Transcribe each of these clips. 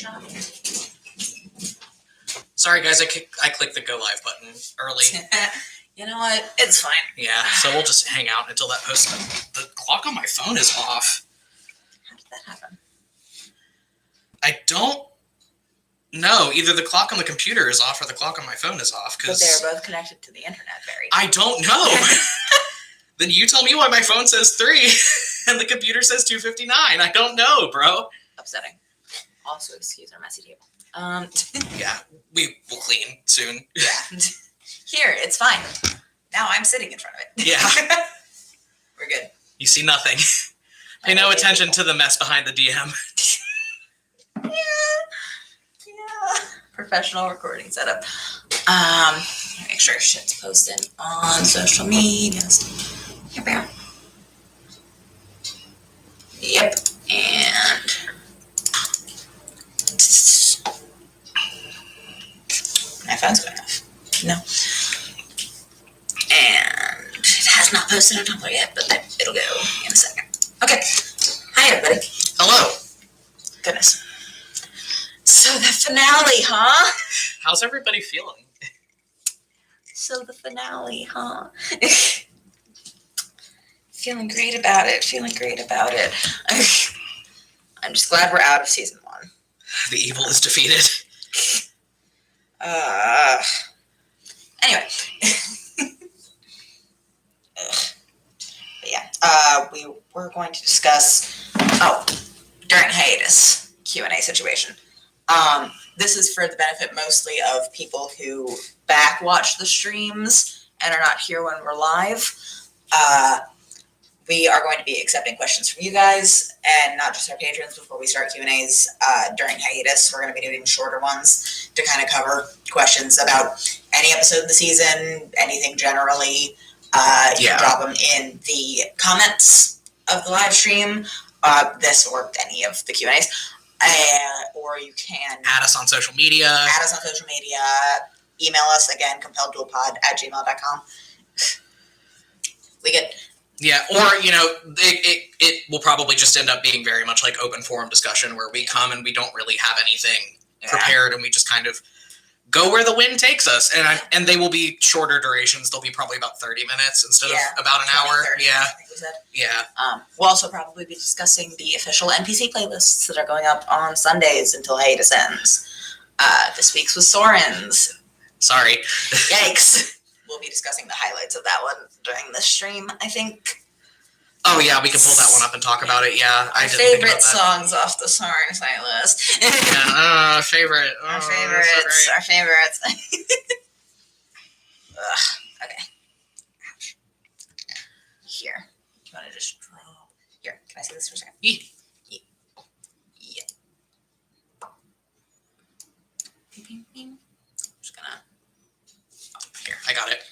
shot. Sorry, guys, I clicked the go live button early. You know what? It's fine. Yeah, so we'll just hang out until that post. The clock on my phone is off. How did that happen? I don't know. Either the clock on the computer is off or the clock on my phone is off. But they're both connected to the internet, Barry. I don't know. Then you tell me why my phone says 3 and the computer says 2:59. I don't know, bro. Upsetting. Also, excuse our messy table. Yeah, we will clean soon. Yeah. Here, it's fine. Now I'm sitting in front of it. Yeah. We're good. You see nothing. Pay no attention to the mess behind the DM. Yeah. Professional recording setup. Make sure shit's posted on social medias. Yep. Yep. And my phone's going off. No. And it has not posted on Tumblr yet, but it'll go in a second. Okay. Hi, everybody. Hello. Goodness. So the finale, huh? How's everybody feeling? So the finale, huh? Feeling great about it. I'm just glad we're out of season 1. The evil is defeated. Anyway. But yeah, we were going to discuss, during hiatus, Q&A situation. This is for the benefit mostly of people who back-watch the streams and are not here when we're live. We are going to be accepting questions from you guys, and not just our patrons, before we start Q&As during hiatus. We're going to be doing shorter ones to kind of cover questions about any episode of the season, anything generally. You can drop them in the comments of the live stream, this or any of the Q&As. Or you can add us on social media. Email us again, compelleddualpod@gmail.com. We get. Yeah, or, it will probably just end up being very much like open forum discussion where we come and we don't really have anything prepared and we just kind of go where the wind takes us. And they will be shorter durations. They'll be probably about 30 minutes instead of about an hour. 30 minutes, I think we said. Yeah. We'll also probably be discussing the official NPC playlists that are going up on Sundays until hiatus ends. This week's was Soren's. Sorry. Yikes. We'll be discussing the highlights of that one during the stream, I think. Oh, yeah, we can pull that one up and talk about it, yeah. Our favorite songs off the Soren playlist. Yeah, favorite. Our favorites. Okay. Ouch. Here. You want to just draw? Here, can I see this for a second? Yeah. I'm just gonna... Here, I got it.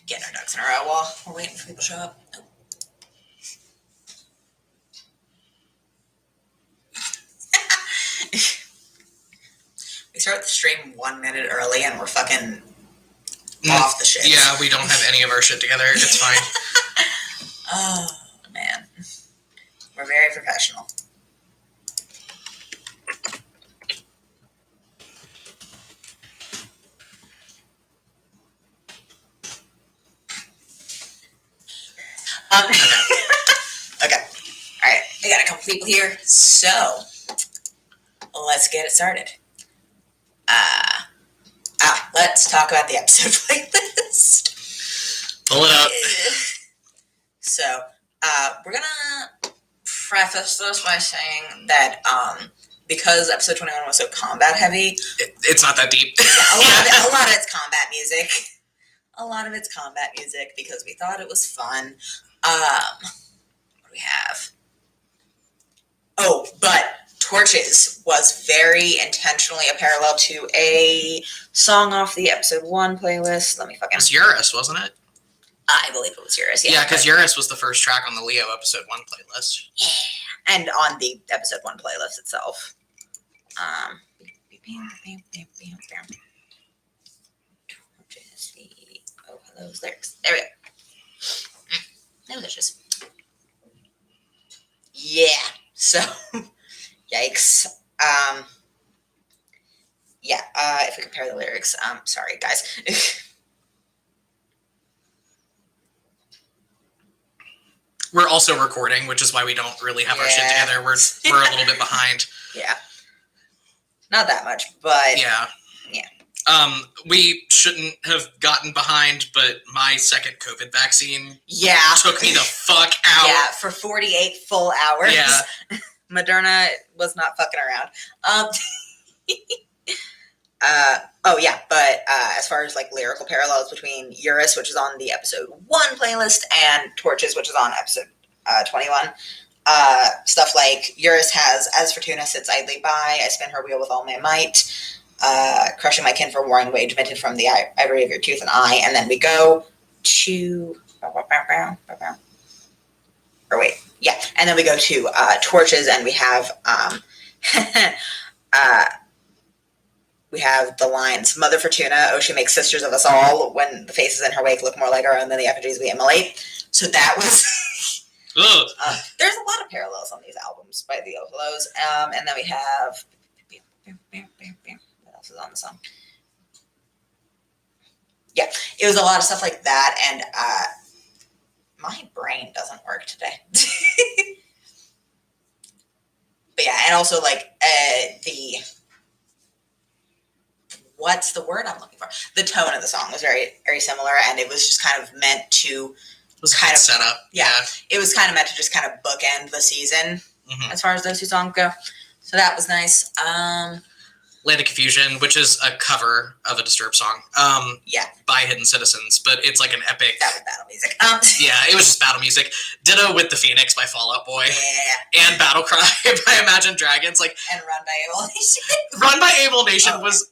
Getting our ducks in a row while we're waiting for people to show up. Oh. We start the stream 1 minute early and we're fucking off the shit. Yeah, we don't have any of our shit together. It's fine. Oh, man. We're very professional. Okay. All right. I got a couple people here, so let's get it started. Let's talk about the episode playlist. Pull it up. So, we're gonna preface this by saying that because episode 21 was so combat heavy, it's not that deep. a lot of it's combat music. A lot of it's combat music because we thought it was fun. What do we have? Oh, but Torches was very intentionally a parallel to a song off the episode 1 playlist. Let me fucking... It was Eurus, wasn't it? I believe it was Eurus, yeah. Yeah, because Eurus was the first track on the Leo episode 1 playlist. Yeah, and on the episode 1 playlist itself. Oh, those lyrics. There we go. No, there's just... Yeah. So, yikes. If we compare the lyrics, sorry guys. We're also recording, which is why we don't really have our shit together. We're a little bit behind. Yeah. Not that much, but yeah. We shouldn't have gotten behind, but my second COVID vaccine took me the fuck out. Yeah, for 48 full hours. Yeah. Moderna was not fucking around. But as far as like lyrical parallels between Eurus, which is on the episode 1 playlist, and Torches, which is on episode 21, stuff like Eurus has, as Fortuna sits idly by, I spin her wheel with all my might, crushing my kin for warring wage, vented from the ivory of your tooth and eye, and then we go to... and then we go to Torches, and we have we have the lines, Mother Fortuna, oh, she makes sisters of us all, when the faces in her wake look more like our own than the effigies we immolate. So that was... there's a lot of parallels on these albums by the Opelos. And then we have... What else is on the song? Yeah, it was a lot of stuff like that, and my brain doesn't work today. But yeah, and also like the... What's the word I'm looking for? The tone of the song was very, very similar, and it was just kind of meant to... It was kind of set up. Yeah, it was kind of meant to just kind of bookend the season as far as those two songs go. So that was nice. Land of Confusion, which is a cover of a Disturbed song. By Hidden Citizens, but it's like an epic... That was battle music. Yeah, it was just battle music. Ditto with The Phoenix by Fall Out Boy. Yeah. And Battle Cry by Imagine Dragons. Like, and Run by Able Nation. Run by Able Nation was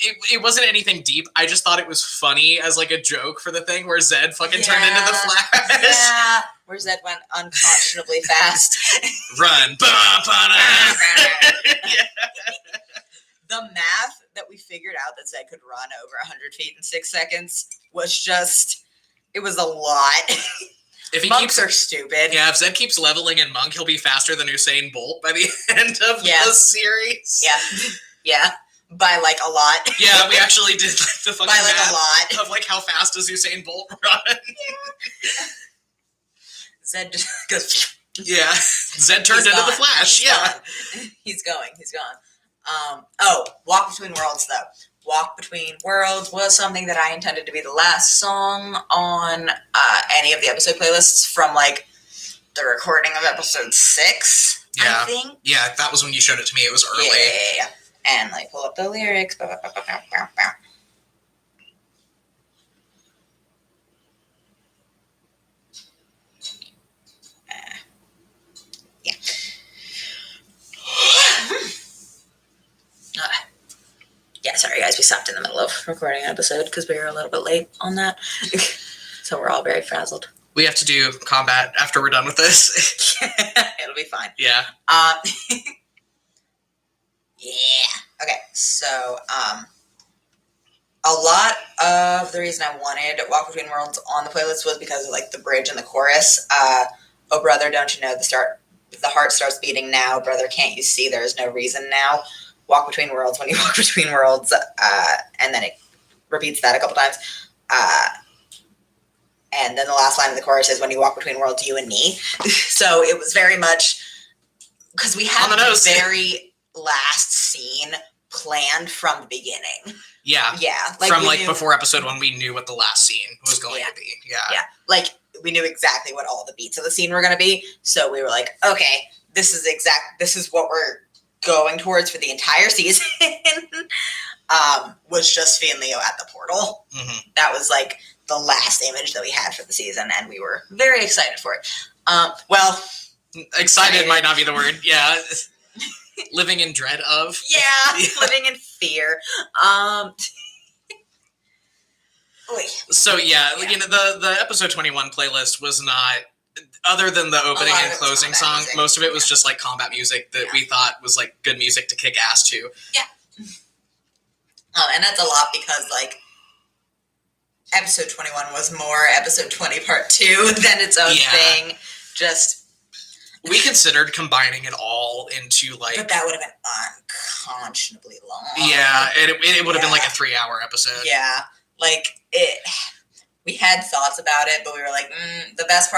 it wasn't anything deep. I just thought it was funny as like a joke for the thing where Zed fucking turned into the Flash. Yeah, where Zed went unconscionably fast. Run. The math that we figured out that Zed could run over 100 feet in 6 seconds was just, it was a lot. If Monks are stupid. Yeah, if Zed keeps leveling in Monk, he'll be faster than Usain Bolt by the end of the series. Yeah. By like a lot. Yeah, we actually did like the fucking by like math a lot of like how fast does Usain Bolt run. Yeah. Zed just goes. Yeah, Zed turned into the Flash. He's gone. Walk Between Worlds though. Walk Between Worlds was something that I intended to be the last song on any of the episode playlists from like the recording of episode 6. I think. Yeah, that was when you showed it to me. It was early. Yeah. And like pull up the lyrics. Sorry guys, we stopped in the middle of recording an episode because we were a little bit late on that. So we're all very frazzled. We have to do combat after we're done with this. It'll be fine. Yeah. Okay, so a lot of the reason I wanted Walk Between Worlds on the playlist was because of like the bridge and the chorus. Oh brother, don't you know the heart starts beating now, brother, can't you see there is no reason now? Walk between worlds, when you walk between worlds, and then it repeats that a couple times. And then the last line of the chorus is when you walk between worlds, you and me. So it was very much, because we had the very last scene planned from the beginning. Yeah. Like from like before episode 1, we knew what the last scene was going to be. Yeah. Like we knew exactly what all the beats of the scene were going to be. So we were like, okay, this is what we're going towards for the entire season. Was just Leo at the portal. Mm-hmm. That was like the last image that we had for the season, and we were very excited for it. Excited might not be the word. Yeah. Living in dread of. Yeah. Living in fear. So you know, the episode 21 playlist was not, other than the opening and closing song, music. Most of it was just like combat music that we thought was like good music to kick ass to. Yeah. And that's a lot because like episode 21 was more episode 20 part 2 than its own thing. Just We considered combining it all into like. But that would have been unconscionably long. Yeah, it would have been like a 3-hour episode. Yeah, like it. We had thoughts about it, but we were like, the best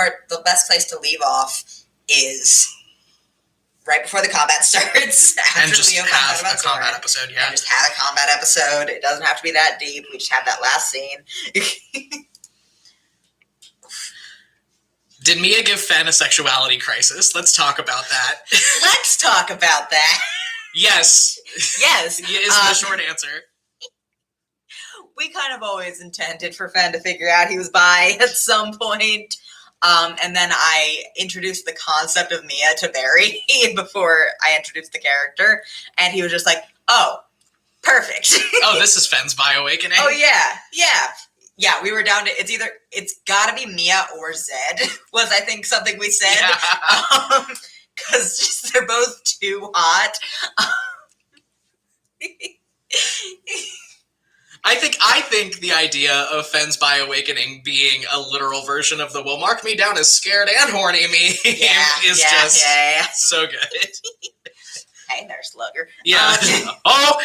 place to leave off is right before the combat starts. And just have a combat episode, yeah. And just have a combat episode. It doesn't have to be that deep. We just have that last scene. Did Mia give Fen a sexuality crisis? Let's talk about that. Let's talk about that. Yes. Yes. Is the short answer. We kind of always intended for Fen to figure out he was bi at some point. And then I introduced the concept of Mia to Barry before I introduced the character. And he was just like, oh, perfect. Oh, this is Fen's bi awakening. Oh, yeah. Yeah. Yeah, we were down to, it's gotta be Mia or Zed, was I think something we said. Yeah. Because just they're both too hot. I think the idea of Fen's bi awakening being a literal version of the "will mark me down as scared and horny" me is just so good. Hey there, slugger. Yeah. Oh.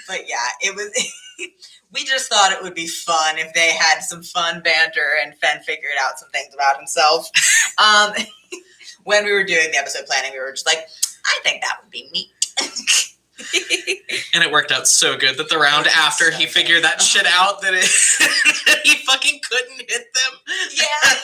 But yeah, it was. We just thought it would be fun if they had some fun banter and Fen figured out some things about himself. When we were doing the episode planning, we were just like, I think that would be neat. And it worked out so good that the round after he figured that shit out, that he fucking couldn't hit them. Yeah.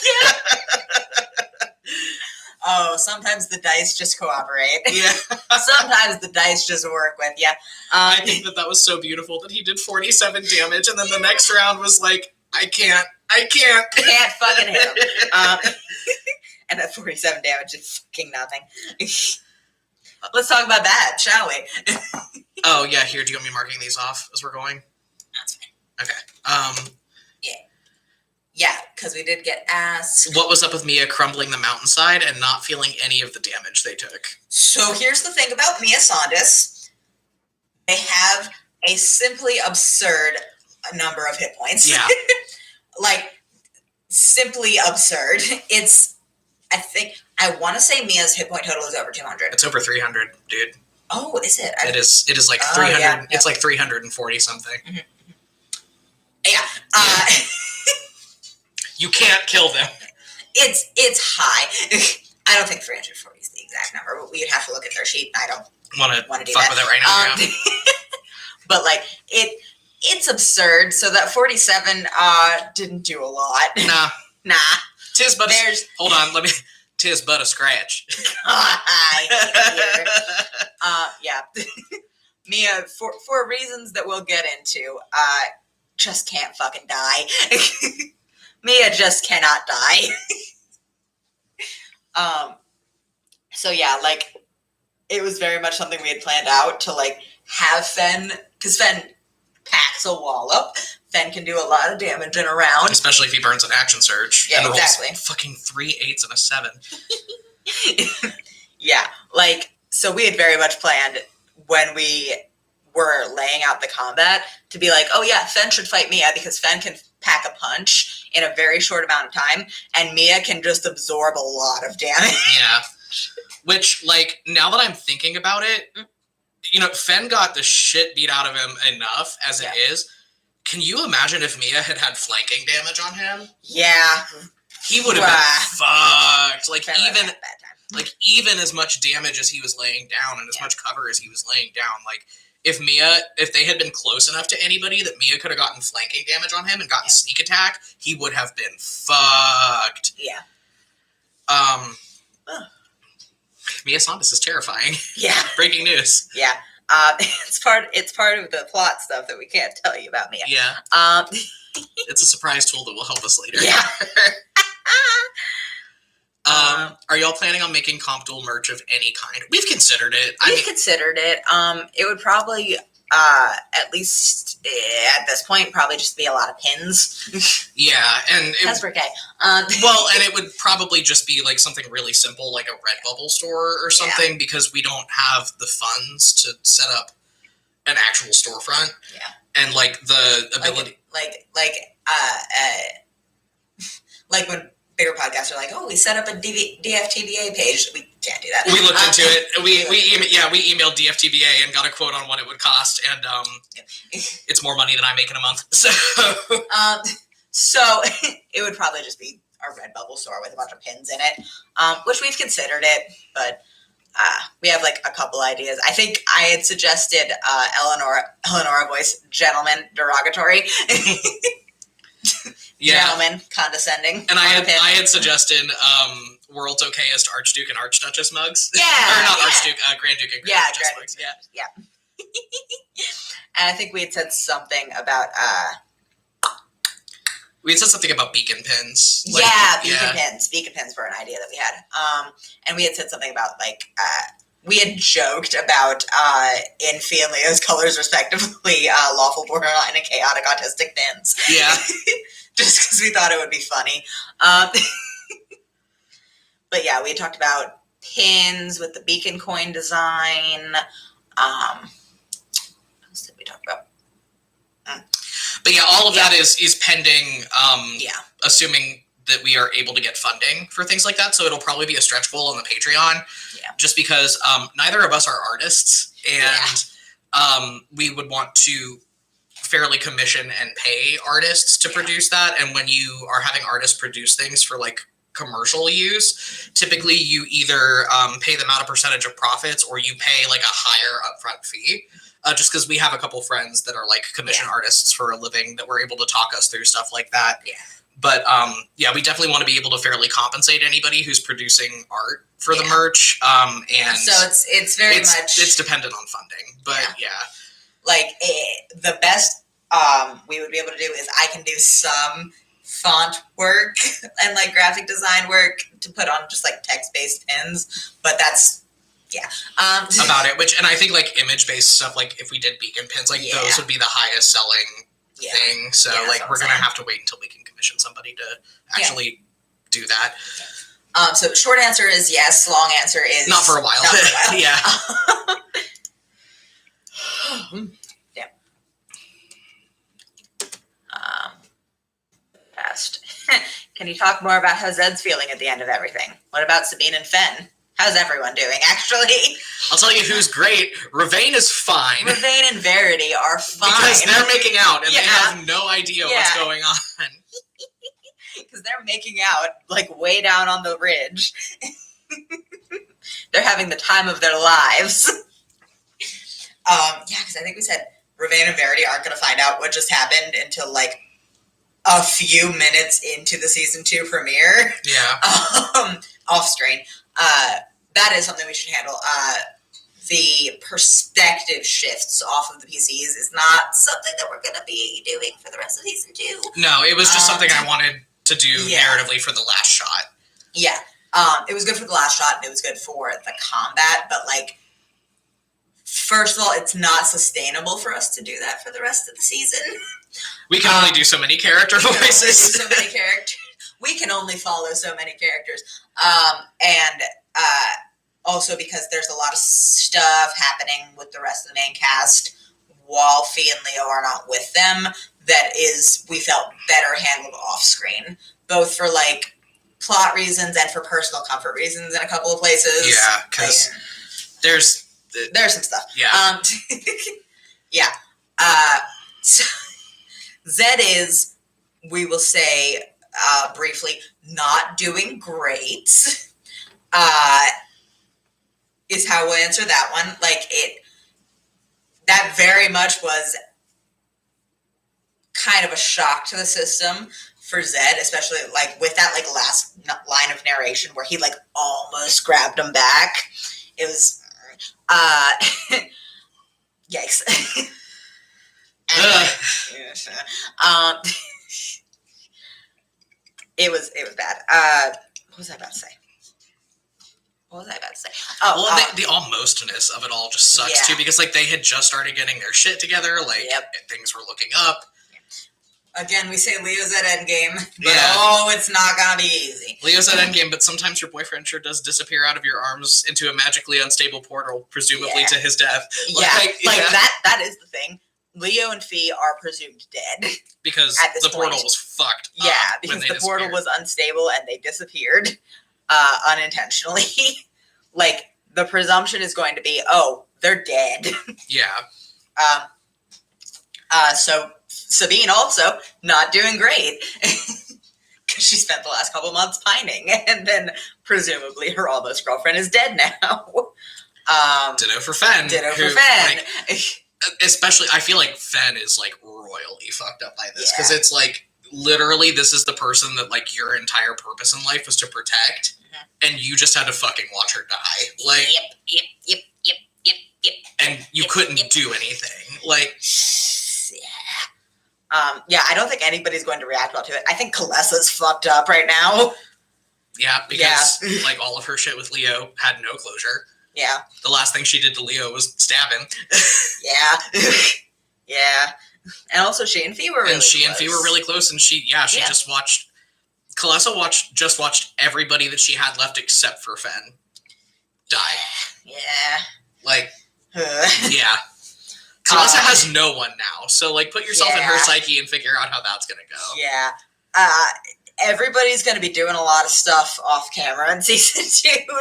Oh, sometimes the dice just cooperate. Yeah. Sometimes the dice just work with you. I think that was so beautiful that he did 47 damage, and then the next round was like, I can't fucking hit him. And that 47 damage is fucking nothing. Let's talk about that, shall we? Oh, yeah, here, do you want me marking these off as we're going? That's fine. Okay. Yeah, because we did get asked. What was up with Mia crumbling the mountainside and not feeling any of the damage they took? So here's the thing about Mia Sandis. They have a simply absurd number of hit points. Yeah. Like, simply absurd. I want to say Mia's hit point total is over 200. It's over 300, dude. Oh, is it? It is like 300. Yeah. It's like 340 something. Mm-hmm. Yeah. You can't kill them. It's high. I don't think 340 is the exact number, but we'd have to look at their sheet. I don't want to do fuck that. with it right now. Yeah. But like it's absurd. So that 47 didn't do a lot. Nah. Tis but hold on. Tis but a scratch. Yeah. Mia, for reasons that we'll get into, just can't fucking die. Mia just cannot die. So yeah, like, it was very much something we had planned out to, like, have Fen, because Fen packs a wallop. Fen can do a lot of damage in a round. Especially if he burns an action surge. Yeah, and exactly. Rolls fucking 3 8s and a 7. Yeah, like, so we had very much planned when we were laying out the combat to be like, oh yeah, Fen should fight Mia because Fen can pack a punch in a very short amount of time, and Mia can just absorb a lot of damage. Yeah. Which, like, now that I'm thinking about it, you know, Fen got the shit beat out of him enough as it is. Can you imagine if Mia had flanking damage on him? Yeah. He would have been fucked. Like, even as much damage as he was laying down and as much cover as he was laying down, like, if they had been close enough to anybody that Mia could have gotten flanking damage on him and gotten sneak attack, he would have been fucked. Yeah. Mia Sandis is terrifying. Yeah. Breaking news. Yeah. It's part of the plot stuff that we can't tell you about Mia. Yeah. It's a surprise tool that will help us later. Yeah. Are y'all planning on making comp duel merch of any kind? We've considered it. We've considered it. It would probably, at least at this point, probably just be a lot of pins. Yeah, and that's okay. Well, and it would probably just be like something really simple, like a Redbubble store or something, because we don't have the funds to set up an actual storefront. Yeah, and like the ability, like when bigger podcasts are like, oh, we set up a DFTBA page. We can't do that. We looked into it. We emailed DFTBA and got a quote on what it would cost, and it's more money than I make in a month. So it would probably just be a Redbubble store with a bunch of pins in it, which we've considered it, but we have like a couple ideas. I think I had suggested Eleanora voice, gentleman, derogatory. Yeah. Gentleman, condescending. And I had suggested World's Okayest Archduke and Archduchess mugs. Yeah. Or not Archduke, Grand Duke and Grand Duchess mugs. Yeah. And I think we had said something about beacon pins. Beacon pins. Beacon pins were an idea that we had. And we had said something about we had joked about in Fee and Leo's colors respectively, lawful, borderline, and chaotic autistic pins. Yeah. Just because we thought it would be funny. But yeah, we had talked about pins with the beacon coin design. What else did we talk about? But yeah, all of that is pending, assuming that we are able to get funding for things like that. So it'll probably be a stretch goal on the Patreon, just because neither of us are artists, and we would want to fairly commission and pay artists to produce that. And when you are having artists produce things for like commercial use, typically you either pay them out a percentage of profits or you pay like a higher upfront fee. Just because we have a couple friends that are like commission artists for a living that were able to talk us through stuff like that. Yeah. But we definitely want to be able to fairly compensate anybody who's producing art for the merch. And so it's very much it's dependent on funding. But like the best we would be able to do is I can do some font work and like graphic design work to put on just like text-based pins, but that's about it. Which, and I think like image-based stuff, like if we did beacon pins, like those would be the highest selling thing. So like we're gonna have to wait until we can commission somebody to actually do that. So short answer is yes. Long answer is not for a while. Best. Can you talk more about how Zed's feeling at the end of everything? What about Sabine and Fen? How's everyone doing, actually? I'll tell you who's great. Ravane is fine. Ravane and Verity are fine. Because they're making out, and they have no idea what's going on. Because they're making out, like, way down on the ridge. They're having the time of their lives. Because I think we said Ravane and Verity aren't going to find out what just happened until, like, a few minutes into the season 2 premiere. Yeah. Off screen. That is something we should handle. The perspective shifts off of the PCs is not something that we're going to be doing for the rest of season 2. No, it was just something I wanted to do narratively for the last shot. Yeah. It was good for the last shot, and it was good for the combat, but, like, first of all, it's not sustainable for us to do that for the rest of the season. We can only do so many character voices. We can only follow so many characters. And also because there's a lot of stuff happening with the rest of the main cast while Fee and Leo are not with them that we felt better handled off screen, both for like plot reasons and for personal comfort reasons in a couple of places. Yeah, because there's some stuff. Yeah. So Zed is, we will say briefly, not doing great. Is how we'll answer that one. Like that very much was kind of a shock to the system for Zed, especially like with that like last line of narration where he like almost grabbed him back. It was yikes. It was bad. What was I about to say? Oh, well, the almostness of it all just sucks too, because like they had just started getting their shit together, like things were looking up. Again, we say Leo's at endgame, but it's not gonna be easy. Leo's at endgame, but sometimes your boyfriend sure does disappear out of your arms into a magically unstable portal, presumably to his death. That is the thing. Leo and Fee are presumed dead. Because at this the portal point. was fucked up. Yeah, when because they the portal disappeared. was unstable and they disappeared unintentionally. Like, the presumption is going to be, oh, they're dead. Yeah. So Sabine also not doing great. Because she spent the last couple months pining, and then presumably her almost girlfriend is dead now. Ditto for Fen. Like, especially, I feel like Fen is like royally fucked up by this because Yeah. it's like literally this is the person that like your entire purpose in life was to protect, and you just had to fucking watch her die. Like, yep. and you couldn't do anything. Like, yeah, I don't think anybody's going to react well to it. I think Kalessa's fucked up right now. yeah, because like all of her shit with Leo had no closure. Yeah. The last thing she did to Leo was stab him. Yeah. Yeah. And also she and Fee were really close. And Fee were really close, and she just watched. Kalessa watched everybody that she had left except for Fen die. Yeah. Like, yeah. Kalessa has no one now, so like put yourself in her psyche and figure out how that's gonna go. Yeah. Everybody's gonna be doing a lot of stuff off camera in season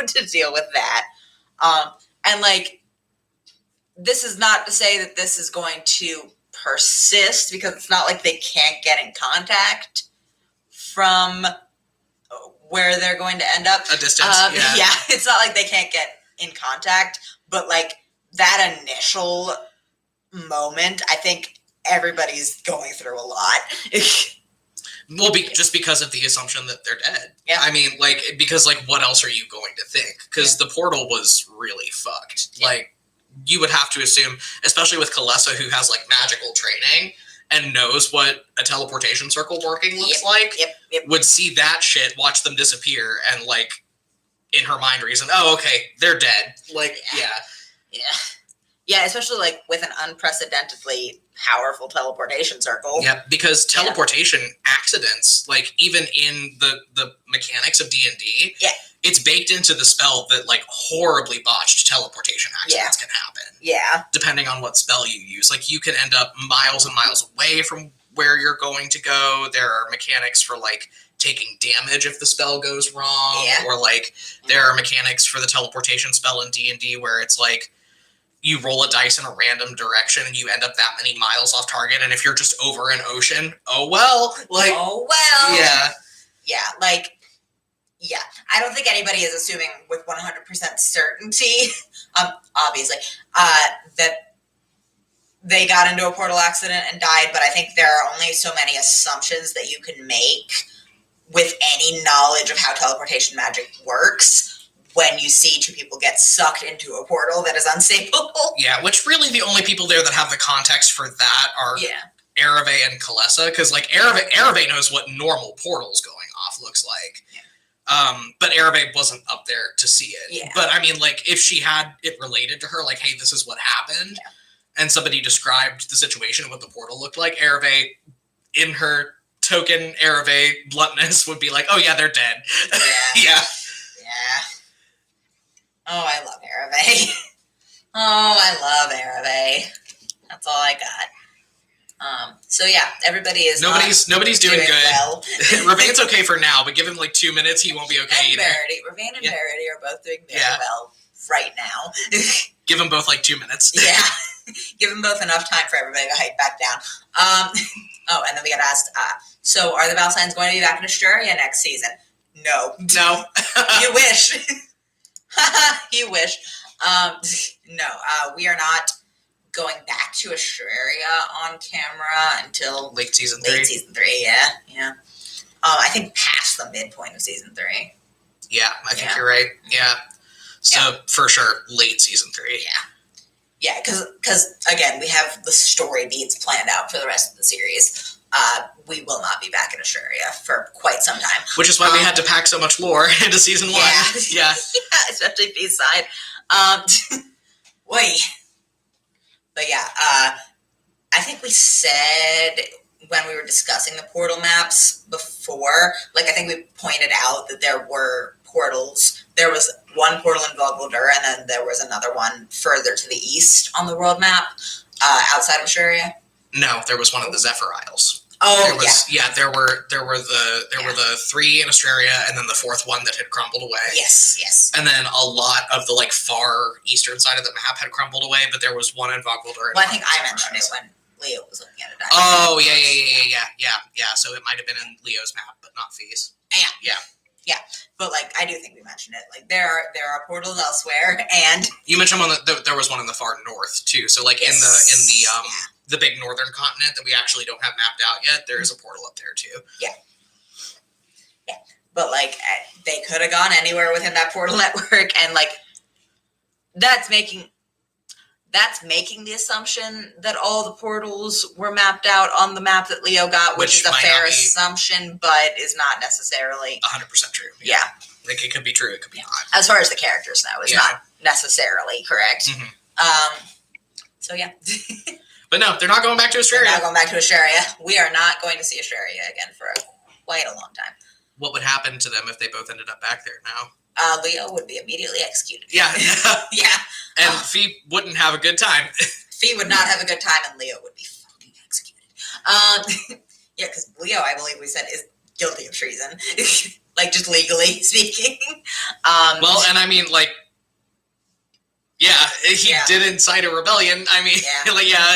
2 to deal with that. And like, this is not to say that this is going to persist, because it's not like they can't get in contact from where they're going to end up. A distance, yeah, it's not like they can't get in contact, but like that initial moment, I think everybody's going through a lot. Well, just because of the assumption that they're dead. Yeah. I mean, like, because like, what else are you going to think? Because the portal was really fucked. Yeah. Like, you would have to assume, especially with Kalessa, who has like magical training and knows what a teleportation circle working looks like, would see that shit, watch them disappear, and like, in her mind reason, oh, okay, they're dead. Like, Yeah, especially like with an unprecedentedly powerful teleportation circle. Yeah, because teleportation accidents, like even in the mechanics of D&D, it's baked into the spell that like horribly botched teleportation accidents can happen. Yeah. Depending on what spell you use. Like you can end up miles and miles away from where you're going to go. There are mechanics for like taking damage if the spell goes wrong. Or like there are mechanics for the teleportation spell in D&D where it's like you roll a dice in a random direction and you end up that many miles off target, and if you're just over an ocean, oh well. Like, I don't think anybody is assuming with 100% certainty, obviously, that they got into a portal accident and died, but I think there are only so many assumptions that you can make with any knowledge of how teleportation magic works when you see two people get sucked into a portal that is unstable. Yeah, which really the only people there that have the context for that are Ereve and Kalessa, because like Ereve knows what normal portals going off looks like. But Ereve wasn't up there to see it. Yeah. But I mean, like, if she had it related to her, like, hey, this is what happened, and somebody described the situation and what the portal looked like, Ereve, in her token Ereve bluntness, would be like, oh yeah, they're dead. Yeah. Oh, I love Ereve. That's all I got. So yeah, everybody is nobody's doing good. Well. Ravain's okay for now, but give him like 2 minutes, he won't be okay either. Ravain and Verity are both doing very well right now. Give them both like 2 minutes. Give them both enough time for everybody to hike back down. And then we got asked, so are the Valsigns going to be back in Asturia next season? No. You wish. You wish. No, we are not going back to Asturia on camera until late season 3. Yeah. I think past the midpoint of season 3. Yeah, I think you're right. Yeah. So for sure, late season 3. Yeah, because again, we have the story beats planned out for the rest of the series. We will not be back in Asturia for quite some time. Which is why we had to pack so much lore into season 1. Yeah, especially B-side. But yeah, I think we said when we were discussing the portal maps before, like I think we pointed out that there were portals. There was one portal in Volguldur, and then there was another one further to the east on the world map, outside of Asturia. No, there was one in the Zephyr Isles. Oh, There were the 3 in Australia, and then the 4th one that had crumbled away. Yes. And then a lot of the far eastern side of the map had crumbled away, but there was one in Vogwalder. Well, I think I mentioned it when Leo was looking at it. Oh, yeah. So it might have been in Leo's map, but not Fee's. Yeah. But I do think we mentioned it. There are portals elsewhere, and you mentioned there was one in the far north too. So in the big northern continent that we actually don't have mapped out yet, there is a portal up there too. Yeah. But they could have gone anywhere within that portal network, and that's making the assumption that all the portals were mapped out on the map that Leo got, which is a fair assumption, but is not necessarily 100% true. Yeah. It could be true, it could be not. As far as the characters know, it's not necessarily correct. Mm-hmm. So yeah. But no, they're not going back to Australia. They're not going back to Australia. We are not going to see Australia again for quite a long time. What would happen to them if they both ended up back there now? Leo would be immediately executed. Yeah. Yeah. And Fee wouldn't have a good time. Fee would not have a good time, and Leo would be fucking executed. Yeah, because Leo, I believe we said, is guilty of treason. Just legally speaking. Well, and I mean, he did incite a rebellion. I mean,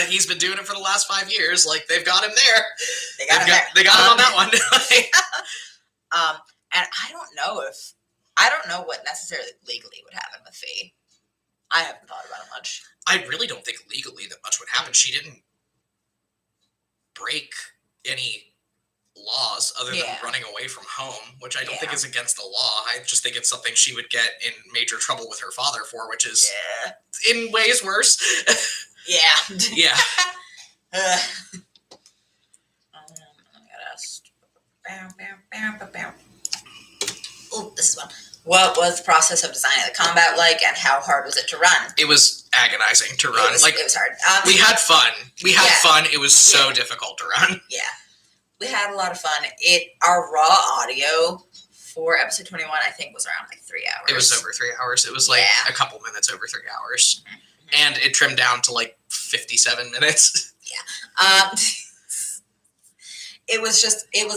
he's been doing it for the last 5 years. They've got him there. They got him on that one. And I don't know what necessarily legally would happen with Fee. I haven't thought about it much. I really don't think legally that much would happen. She didn't break any laws other than running away from home, which I don't think is against the law. I just think it's something she would get in major trouble with her father for, which is in ways worse. Yeah. Yeah. Oh, this is one. What was the process of designing the combat and how hard was it to run? It was agonizing to run. It was hard. We had fun. Fun. It was so difficult to run. Yeah. We had a lot of fun. Our raw audio for episode 21, I think, was around 3 hours. It was over 3 hours. It was a couple minutes over 3 hours. Mm-hmm. And it trimmed down to 57 minutes. Yeah. It was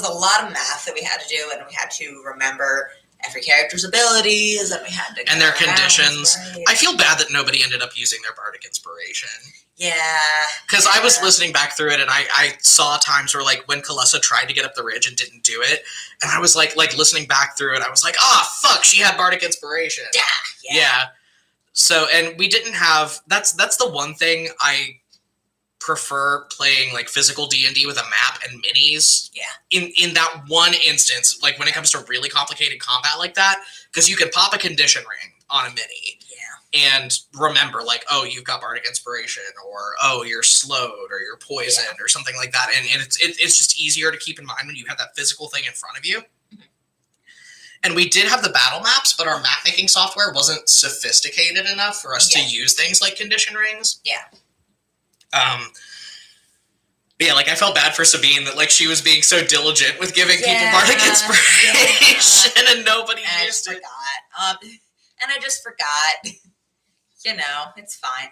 a lot of math that we had to do, and we had to remember every character's abilities, and we had to and their conditions. Right. I feel bad that nobody ended up using their bardic inspiration. Yeah. Because I was listening back through it, and I saw times where when Kalessa tried to get up the ridge and didn't do it, and I was listening back through it, I was fuck, she had bardic inspiration. Yeah. So, and we didn't have. That's the one thing I prefer playing physical D&D with a map and minis. Yeah. In that one instance, when it comes to really complicated combat like that, because you can pop a condition ring on a mini. Yeah. And remember, oh, you've got bardic inspiration, or oh, you're slowed, or you're poisoned, or something like that. And it's just easier to keep in mind when you have that physical thing in front of you. Mm-hmm. And we did have the battle maps, but our map making software wasn't sophisticated enough for us to use things like condition rings. Yeah. I felt bad for Sabine that she was being so diligent with giving people bardic inspiration and nobody used it. And I just forgot. It's fine.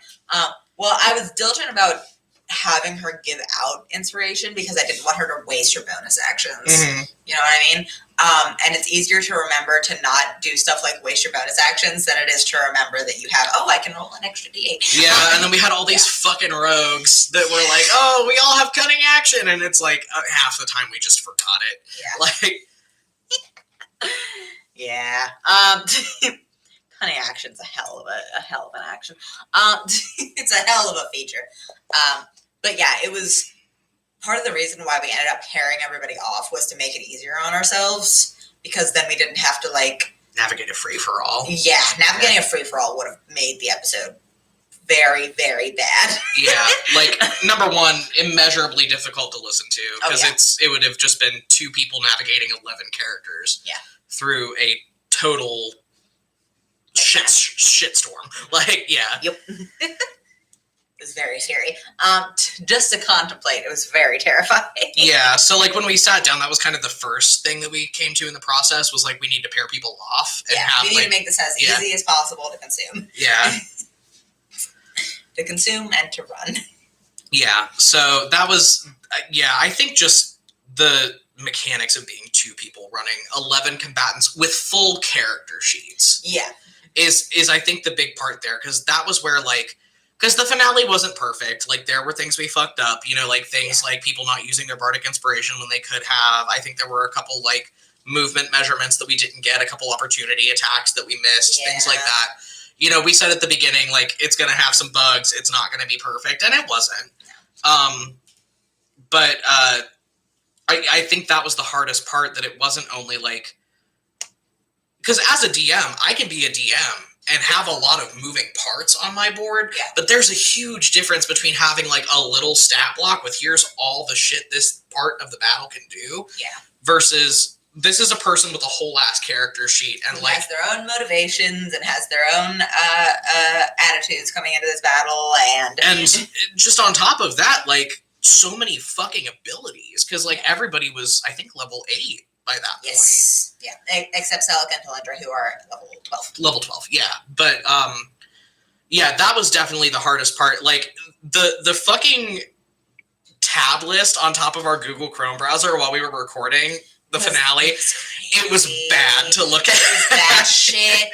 Well, I was diligent about having her give out inspiration because I didn't want her to waste her bonus actions. Mm-hmm. You know what I mean? And it's easier to remember to not do stuff like waste your bonus actions than it is to remember that you have, I can roll an extra D8. Yeah, and then we had all these fucking rogues that were we all have cunning action, and it's half the time we just forgot it. Yeah. Cunning action's a hell of an action. It's a hell of a feature. But yeah, it was part of the reason why we ended up pairing everybody off was to make it easier on ourselves, because then we didn't have to navigate a free for all. Yeah, navigating a free for all would have made the episode very, very bad. Yeah, number one, immeasurably difficult to listen to, because it would have just been 2 people navigating 11 characters. Yeah. Through a total shitstorm. Yep. It was very scary. Just to contemplate, it was very terrifying. Yeah, so when we sat down, that was kind of the first thing that we came to in the process was we need to pair people off. And we need to make this as easy as possible to consume. Yeah. To consume and to run. Yeah, so that was, I think just the mechanics of being 2 people running 11 combatants with full character sheets. Yeah. Is I think the big part there, because that was where, like, because the finale wasn't perfect. Like, there were things we fucked up, like things like people not using their bardic inspiration when they could have. I think there were a couple, like, movement measurements that we didn't get, a couple opportunity attacks that we missed, things like that. We said at the beginning, like, it's going to have some bugs, it's not going to be perfect, and it wasn't. But I think that was the hardest part, that it wasn't only, like, because as a DM, I can be a DM and have a lot of moving parts on my board, but there's a huge difference between having, like, a little stat block with here's all the shit this part of the battle can do, versus this is a person with a whole ass character sheet and who has their own motivations and has their own attitudes coming into this battle, and just on top of that, like, so many fucking abilities, because, like, everybody was, I think, level 8 by that point. Yeah, except Celica and Talendra, who are level 12. Level 12, yeah. But, that was definitely the hardest part. Like, the fucking tab list on top of our Google Chrome browser while we were recording the finale, it was bad to look at. It was bad shit.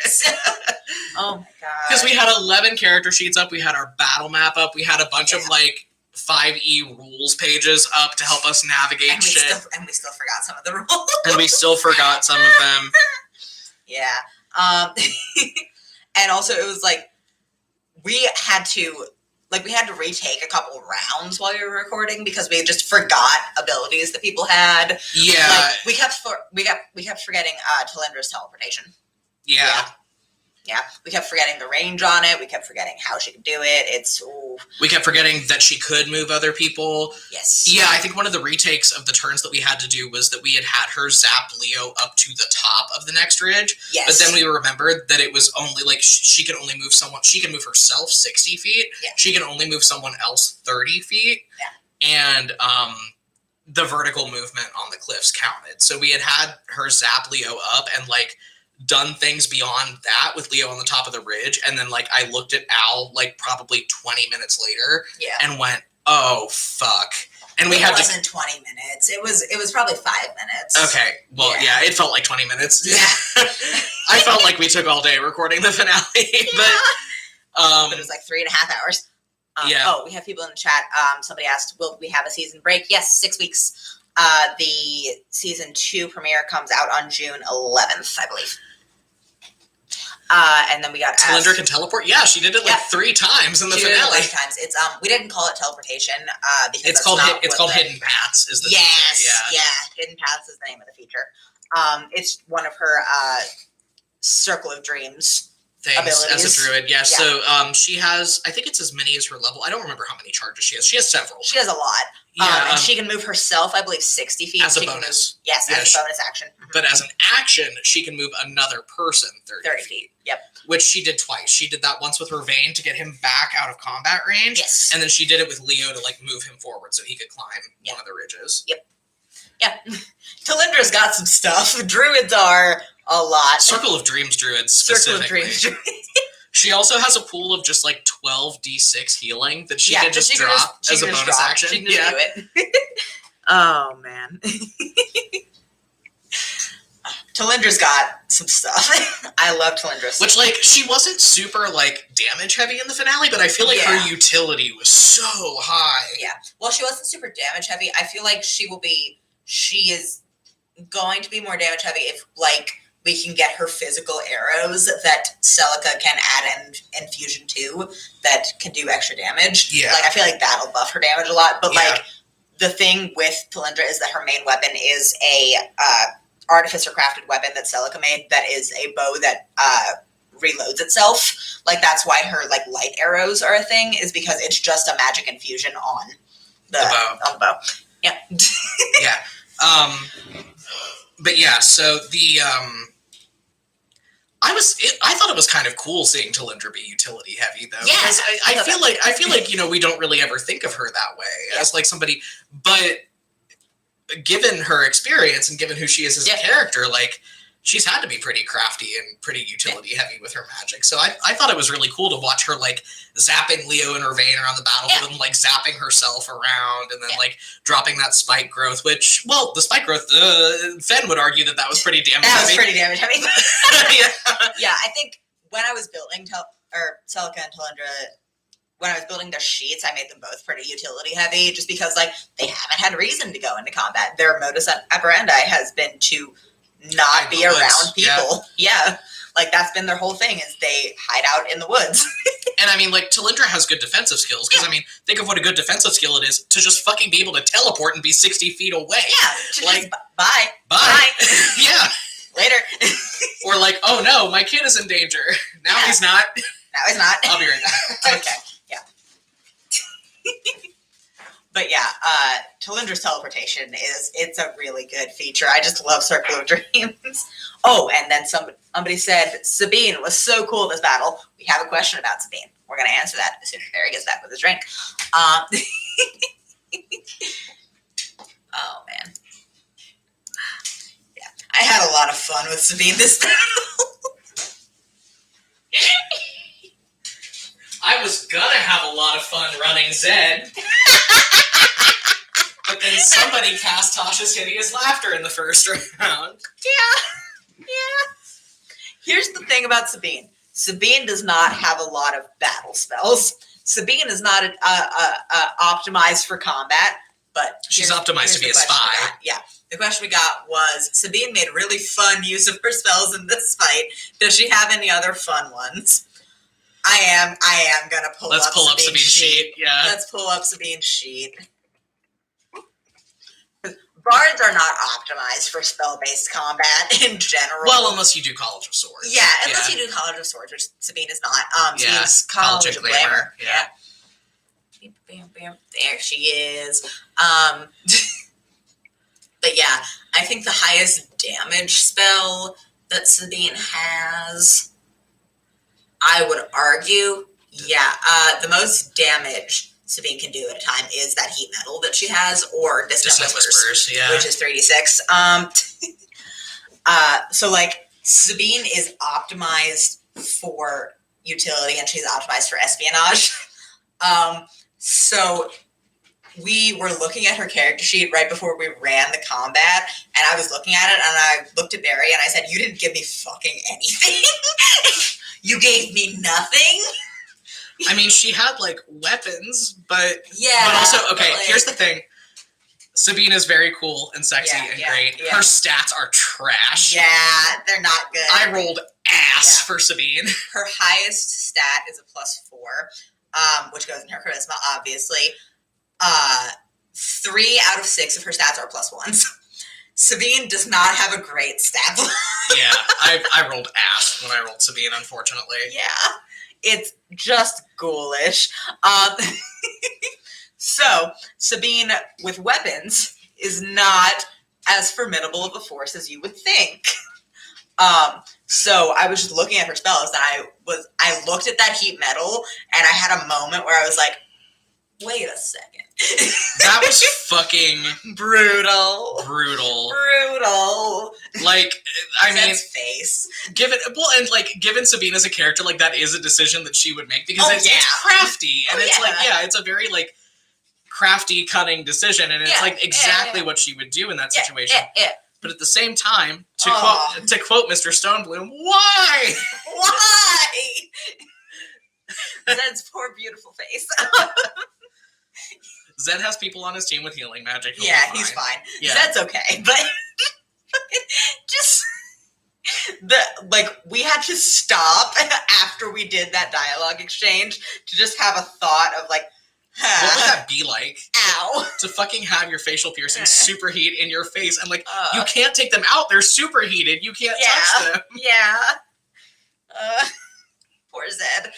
Oh my god. Because we had 11 character sheets up, we had our battle map up, we had a bunch of, like, 5e rules pages up to help us navigate shit. And we still forgot some of the rules. And we still forgot some of them. Yeah. And also it was like, we had to retake a couple rounds while we were recording because we just forgot abilities that people had. Yeah. Like, we kept forgetting Talendra's teleportation. Yeah. Yeah, we kept forgetting the range on it. We kept forgetting how she could do it. We kept forgetting that she could move other people. Yes. Yeah, I think one of the retakes of the turns that we had to do was that we had her zap Leo up to the top of the next ridge. Yes. But then we remembered that it was only, like, she can only move someone. She can move herself 60 feet. Yeah. She can only move someone else 30 feet. Yeah. And the vertical movement on the cliffs counted. So we had her zap Leo up and, like, done things beyond that with Leo on the top of the ridge, and then, like, I looked at Al, like, probably 20 minutes later, and went, oh fuck. And we had It wasn't 20 minutes. It was probably 5 minutes. Okay. Well, yeah, it felt like 20 minutes. Yeah. I felt like we took all day recording the finale, but it was like 3.5 hours. Oh, we have people in the chat. Somebody asked, will we have a season break? Yes, 6 weeks. The season 2 premiere comes out on June 11th, I believe. And then we got Talendra can teleport. Yeah, she did it like 3 times in the finale. 3 times. It's we didn't call it teleportation because it's called hidden paths. Is the feature. Yeah, hidden paths is the name of the feature. It's one of her circle of dreams things abilities. As a druid. Yeah. So she has, I think it's as many as her level. I don't remember how many charges she has. She has several. She has a lot. Yeah, and she can move herself, I believe, 60 feet. As a bonus. As a bonus action. But as an action, she can move another person 30 feet. Yep. Which she did twice. She did that once with her Vayne to get him back out of combat range. Yes. And then she did it with Leo to, like, move him forward so he could climb one of the ridges. Yep. Yeah. Talendra's got some stuff. Druids are a lot. Circle of Dreams druids specifically. Circle of Dreams druids. She also has a pool of just, like, 12d6 healing that she can just drop as a bonus action. She can just do it. Oh, man. Talendra's got some stuff. I love Talendra's. Which, like, she wasn't super, like, damage heavy in the finale, but I feel like her utility was so high. Yeah. Well, she wasn't super damage heavy. I feel like she is going to be more damage heavy if, like, we can get her physical arrows that Celica can add an infusion to that can do extra damage. Yeah. Like, I feel like that'll buff her damage a lot. But, like, the thing with Talendra is that her main weapon is a artificer crafted weapon that Celica made that is a bow that reloads itself. Like, that's why her, like, light arrows are a thing, is because it's just a magic infusion on the bow. Yeah. Yeah. But yeah, so the I thought it was kind of cool seeing Talendra be utility heavy though. Yeah, I feel like, you know, we don't really ever think of her that way as like somebody, but given her experience and given who she is as a character, like, she's had to be pretty crafty and pretty utility heavy with her magic. So I thought it was really cool to watch her like zapping Leo and Irvain around the battlefield and like zapping herself around and then like dropping that spike growth, which, well, the spike growth, Fen would argue that was pretty damage heavy. That was pretty damage heavy. Yeah. I think when I was building Celica and Talindra, when I was building their sheets, I made them both pretty utility heavy just because like they haven't had reason to go into combat. Their modus operandi has been to not be around people. Yeah. Like that's been their whole thing is they hide out in the woods. And I mean, like Talindra has good defensive skills because I mean, think of what a good defensive skill it is to just fucking be able to teleport and be 60 feet away. Yeah. Like bye. Yeah. Later. Or like, oh no, my kid is in danger. Now he's not. Now he's not. I'll be right back. Okay. Yeah. But yeah, Talindra's teleportation it's a really good feature. I just love Circle of Dreams. Oh, and then somebody said Sabine was so cool in this battle. We have a question about Sabine. We're going to answer that as soon as Barry gets back with his drink. Oh, man. Yeah, I had a lot of fun with Sabine this battle. I was gonna have a lot of fun running Zed. But then somebody cast Tasha's Hideous Laughter in the first round. Yeah. Here's the thing about Sabine. Sabine does not have a lot of battle spells. Sabine is not optimized for combat, but she's optimized to be a spy. Yeah. The question we got was, Sabine made really fun use of her spells in this fight. Does she have any other fun ones? I am gonna pull up Sabine's sheet. Yeah. Let's pull up Sabine's sheet. Bards are not optimized for spell-based combat in general. Well, unless you do College of Swords. Yeah, unless you do College of Swords, which Sabine is not. Sabine's College of Glamour. Yeah. Bam, bam. There she is. But yeah, I think the highest damage spell that Sabine has, I would argue, the most damage Sabine can do at a time is that heat metal that she has, or Distant Whispers, which is 3d6. So like Sabine is optimized for utility and she's optimized for espionage. So we were looking at her character sheet right before we ran the combat, and I was looking at it, and I looked at Barry, and I said, "You didn't give me fucking anything. You gave me nothing." I mean, she had, like, weapons, but... Yeah. But also, okay, here's the thing. Sabine is very cool and sexy and great. Yeah. Her stats are trash. Yeah, they're not good. I rolled ass for Sabine. Her highest stat is a +4, which goes in her charisma, obviously. 3 out of 6 of her stats are +1s. Sabine does not have a great stat line. Yeah, I rolled ass when I rolled Sabine, unfortunately. Yeah. It's just ghoulish. So, Sabine with weapons is not as formidable of a force as you would think. So I was just looking at her spells, and I looked at that heat metal, and I had a moment where I was like, wait a second. That was fucking brutal. Like, I mean, face. Given Sabine as a character, like that is a decision that she would make because it's crafty, and it's a very like crafty, cunning decision, and it's like exactly what she would do in that situation. Yeah. But at the same time, to quote Mr. Stonebloom, why? Why? Zed's poor beautiful face. Zed has people on his team with healing magic. He's fine. Yeah. Zed's okay, but just we had to stop after we did that dialogue exchange to just have a thought of like, what would that be like? Ow. To fucking have your facial piercings superheat in your face. And like, you can't take them out. They're superheated. You can't touch them. Yeah. Poor Zed.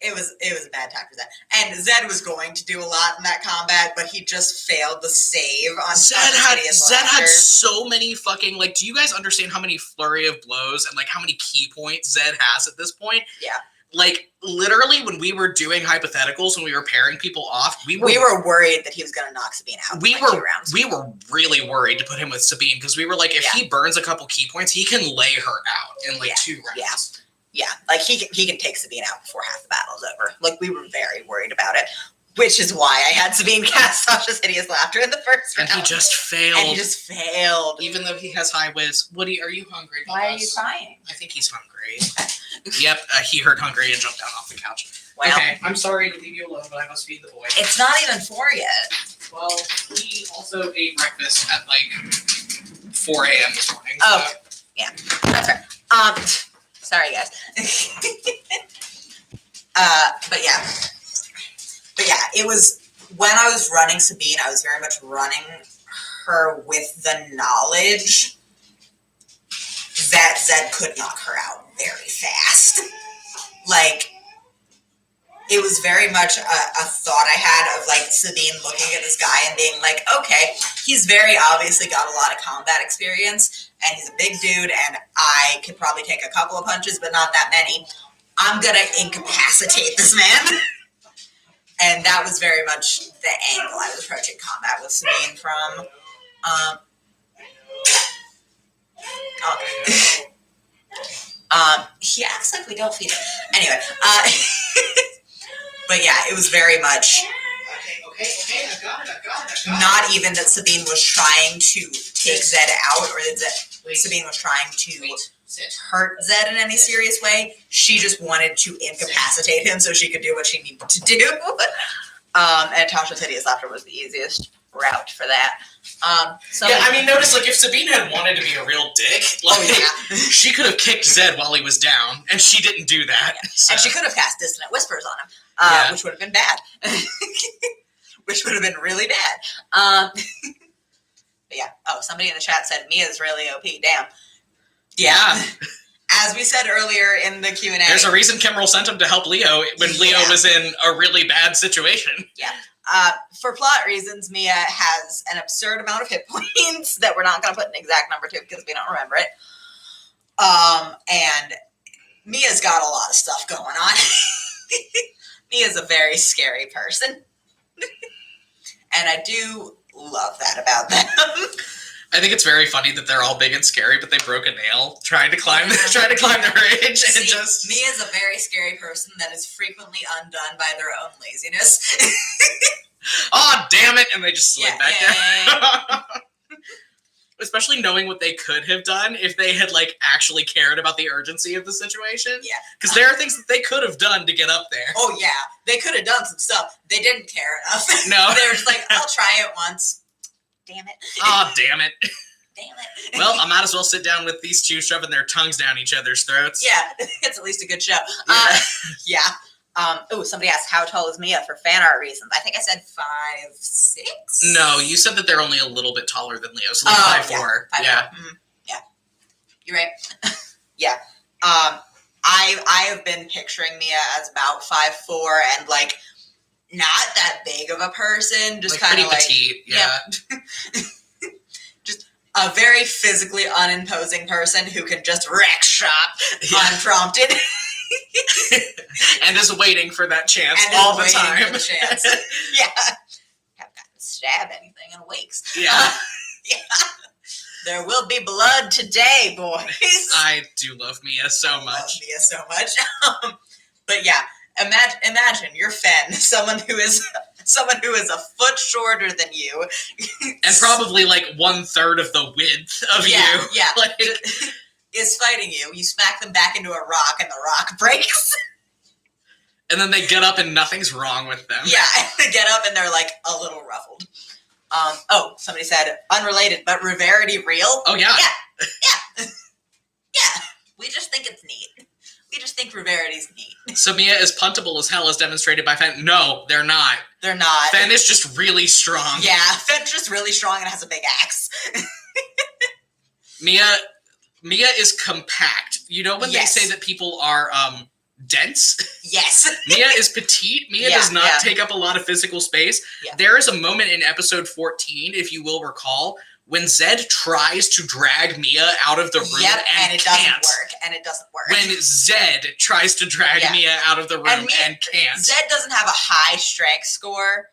It was a bad time for Zed. And Zed was going to do a lot in that combat, but he just failed the save on Zed had so many fucking, like, do you guys understand how many flurry of blows and like how many key points Zed has at this point? Yeah. like, literally, when we were doing hypotheticals, when we were pairing people off, we were worried that he was going to knock Sabine out. We in were 2 rounds. We were really worried to put him with Sabine because we were like, if he burns a couple key points, he can lay her out in 2 rounds. Yeah, like he can take Sabine out before half the battle is over. Like, we were very worried about it, which is why I had Sabine cast Sasha's Hideous Laughter in the first round. And he just failed. Even though he has high whiz. Woody, are you hungry? Why are you crying? I think he's hungry. Yep, he heard hungry and jumped down off the couch. Well, okay, I'm sorry to leave you alone, but I must feed the boy. It's not even 4 yet. Well, he also ate breakfast at 4 a.m. this morning. Oh, yeah, that's right. Sorry, guys. But yeah, it was when I was running Sabine, I was very much running her with the knowledge that Zed could knock her out very fast. It was very much a thought I had of Sabine looking at this guy and being like, okay, he's very obviously got a lot of combat experience and he's a big dude and I could probably take a couple of punches, but not that many. I'm going to incapacitate this man. And that was very much the angle I was approaching combat with Sabine from. He acts like we don't feed him. Anyway, but yeah, it was very much Okay, I got it. not even that Sabine was trying to take Zed out or that Sabine was trying to hurt Zed in any serious way. She just wanted to incapacitate him so she could do what she needed to do. And Tasha's Hideous Laughter was the easiest route for that. Notice if Sabine had wanted to be a real dick, she could have kicked Zed while he was down, and she didn't do that. Yeah. So. And she could have cast Dissonant Whispers on him, which would have been bad. Which would have been really bad. But yeah. Oh, somebody in the chat said Mia's really OP. Damn. Yeah. As we said earlier in the Q&A. There's a reason Kimbrel sent him to help Leo when Leo was in a really bad situation. Yeah. For plot reasons, Mia has an absurd amount of hit points that we're not going to put an exact number to because we don't remember it. And Mia's got a lot of stuff going on. Mia's a very scary person. And I do love that about them. I think it's very funny that they're all big and scary, but they broke a nail trying to climb the ridge. See, Mia's a very scary person that is frequently undone by their own laziness. Oh, damn it! And they just slid back down. Especially knowing what they could have done if they had actually cared about the urgency of the situation. Yeah. Because there are things that they could have done to get up there. Oh yeah, they could have done some stuff. They didn't care enough. No. They were just I'll try it once. Damn it. Oh, damn it. Damn it. Well, I might as well sit down with these two shoving their tongues down each other's throats. Yeah, it's at least a good show. Yeah. Somebody asked how tall is Mia for fan art reasons. I think I said 5'6". No, you said that they're only a little bit taller than Leo, so 5'4". Yeah. Mm-hmm. Yeah. You're right. Yeah. I have been picturing Mia as about 5'4" and not that big of a person, just kind of petite. Yeah. Just a very physically unimposing person who can just wreck shop unprompted. And is waiting for that chance all the time. For the chance. Yeah. Haven't got to stab anything in weeks. Yeah. Yeah. There will be blood today, boys. I do love Mia so much. Love Mia so much. But yeah, imagine you're Fen, someone who is a foot shorter than you, and probably 1/3 of the width of you. Yeah. Is fighting you. You smack them back into a rock, and the rock breaks. And then they get up, and nothing's wrong with them. Yeah, and they get up, and they're a little ruffled. Somebody said unrelated, but Reverity real? Oh yeah. Yeah. We just think it's neat. We just think Reverity's neat. So Mia is puntable as hell, as demonstrated by Fen. No, they're not. They're not. Fen is just really strong. Yeah, Fen's just really strong and has a big axe. Mia is compact. You know when they say that people are dense. Yes. Mia is petite. Mia does not take up a lot of physical space. Yeah. There is a moment in episode 14, if you will recall, when Zed tries to drag Mia out of the room and it doesn't work. When Zed tries to drag Mia out of the room and can't. Zed doesn't have a high strength score.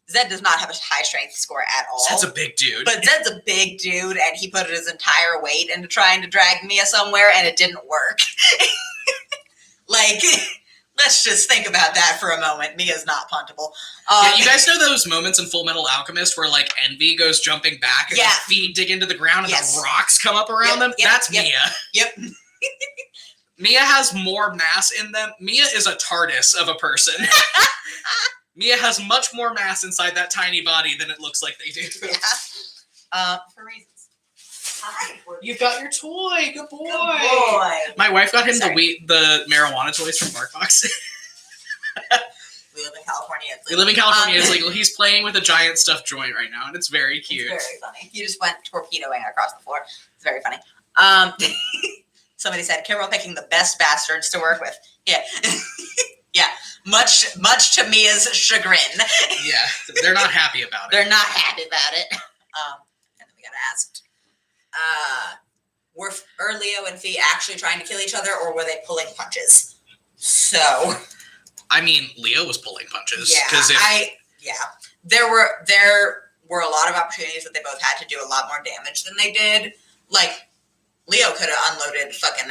Zed does not have a high strength score at all. Zed's a big dude. But Zed's a big dude, and he put his entire weight into trying to drag Mia somewhere, and it didn't work. Like, let's just think about that for a moment. Mia's not puntable. Yeah, you guys know those moments in Full Metal Alchemist where, like, Envy goes jumping back and their feet dig into the ground and the rocks come up around them? That's Mia. Yep. Mia has more mass in them. Mia is a TARDIS of a person. Mia has much more mass inside that tiny body than it looks like they do. Yeah. For reasons. Hi. You've got your toy. Good boy. Good boy. My wife got him the marijuana toys from BarkBox. We live in California. We live in California. It's legal. He's playing with a giant stuffed joint right now, and it's very cute. It's very funny. He just went torpedoing across the floor. It's very funny. Somebody said, Kimberl picking the best bastards to work with. Yeah. Yeah. Much to Mia's chagrin. Yeah. They're not happy about it. They're not happy about it. And then we got asked, were Leo and Fee actually trying to kill each other, or were they pulling punches? So, I mean, Leo was pulling punches. Yeah, there were a lot of opportunities that they both had to do a lot more damage than they did. Like, Leo could have unloaded fucking